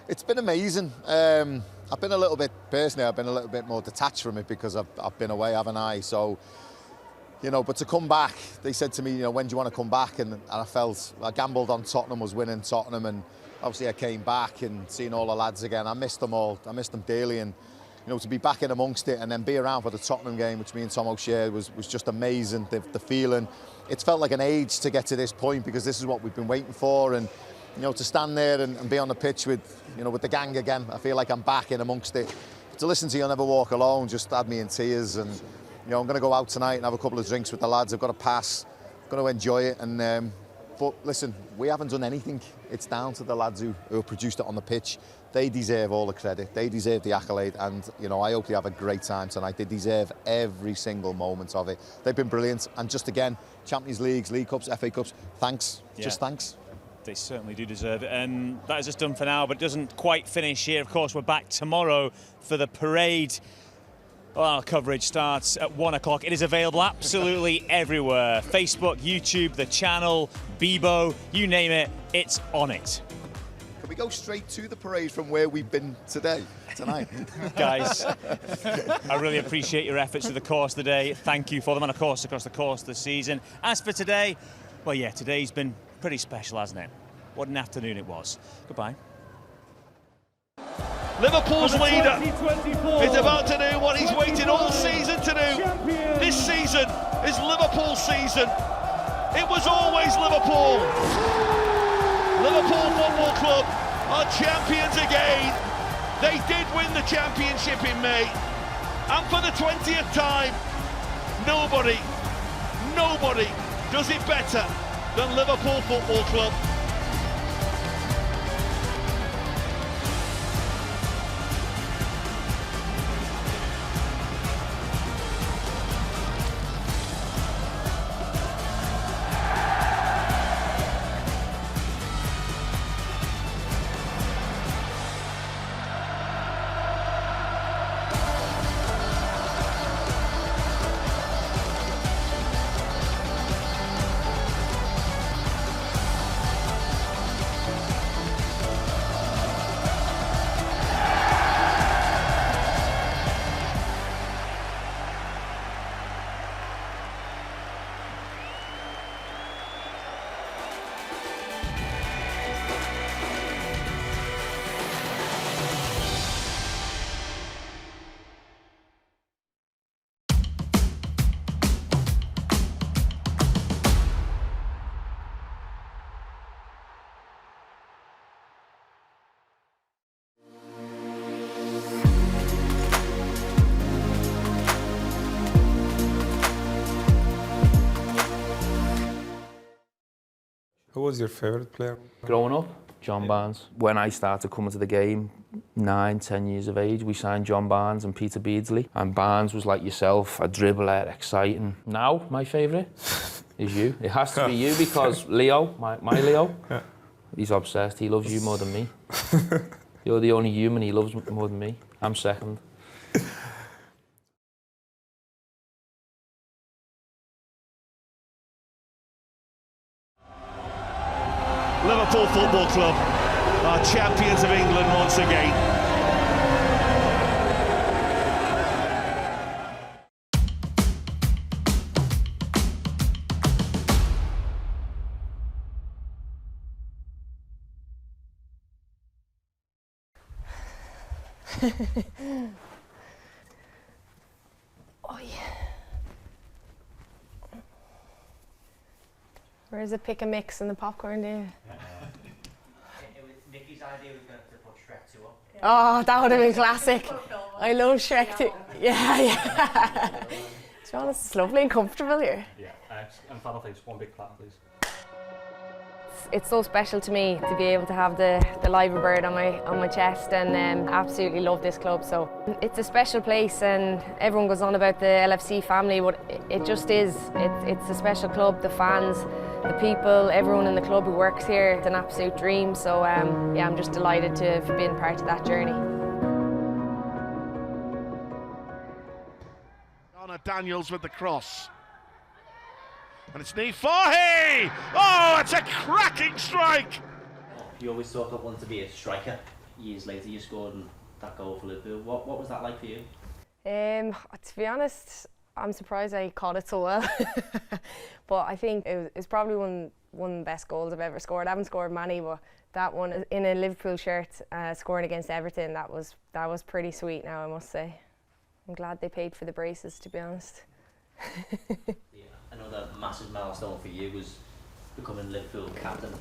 It's been amazing. I've been a little bit more detached from it because I've been away, haven't I? So, you know, but to come back, they said to me, you know, when do you want to come back? And I gambled on Tottenham was winning Tottenham, and obviously I came back and seeing all the lads again. I missed them all. I missed them dearly, and you know, to be back in amongst it and then be around for the Tottenham game, which me and Tomo shared, was just amazing. The feeling, it's felt like an age to get to this point, because this is what we've been waiting for. And you know, to stand there and be on the pitch with, you know, with the gang again, I feel like I'm back in amongst it. To listen to You'll Never Walk Alone just had me in tears. And you know, I'm going to go out tonight and have a couple of drinks with the lads. I've got a pass, I'm going to enjoy it. And but listen, we haven't done anything. It's down to the lads who produced it on the pitch. They deserve all the credit. They deserve the accolade. And you know, I hope they have a great time tonight. They deserve every single moment of it. They've been brilliant. And just again, Champions Leagues, League Cups, FA Cups, thanks. Yeah. Just thanks. They certainly do deserve it. And that is us done for now, but it doesn't quite finish here. Of course, we're back tomorrow for the parade. Well, our coverage starts at 1 o'clock. It is available absolutely everywhere. Facebook, YouTube, the channel, Bebo, you name it, it's on it. Can we go straight to the parade from where we've been tonight? Guys, I really appreciate your efforts through the course of the day. Thank you for them, and of course, across the course of the season. As for today, well, yeah, today's been pretty special, hasn't it? What an afternoon it was. Goodbye. Liverpool's leader is about to do what he's waited all season to do. This season is Liverpool's season. It was always Liverpool. Liverpool Football Club are champions again. They did win the championship in May. And for the 20th time, nobody does it better than Liverpool Football Club. Who was your favourite player? Growing up, John Barnes. When I started coming to the game, 9, 10 years of age, we signed John Barnes and Peter Beardsley. And Barnes was like yourself, a dribbler, exciting. Now, my favourite is you. It has to be you because Leo, my Leo, he's obsessed. He loves you more than me. You're the only human he loves more than me. I'm second. Liverpool Football Club are champions of England once again. Oh yeah. Where's the pick and mix and the popcorn there? Nikki's idea was going to put Shrek 2 up. Oh, that would have been classic. I love Shrek 2. Yeah. To be honest, it's lovely and comfortable here. Yeah, and final things, one big platter, please. It's so special to me to be able to have the liver bird on my chest, and absolutely love this club. So it's a special place, and everyone goes on about the LFC family, but it just is. It's a special club. The fans, the people, everyone in the club who works here, it's an absolute dream. So yeah, I'm just delighted to have been part of that journey. Donna Daniels with the cross. And it's Niamh Fahey! Oh, it's a cracking strike! You always thought I wanted to be a striker. Years later, you scored that goal for Liverpool. What was that like for you? To be honest, I'm surprised I caught it so well. But I think it was probably one of the best goals I've ever scored. I haven't scored many, but that one in a Liverpool shirt, scoring against Everton, that was pretty sweet now, I must say. I'm glad they paid for the braces, to be honest. Another massive milestone for you was becoming Liverpool captain.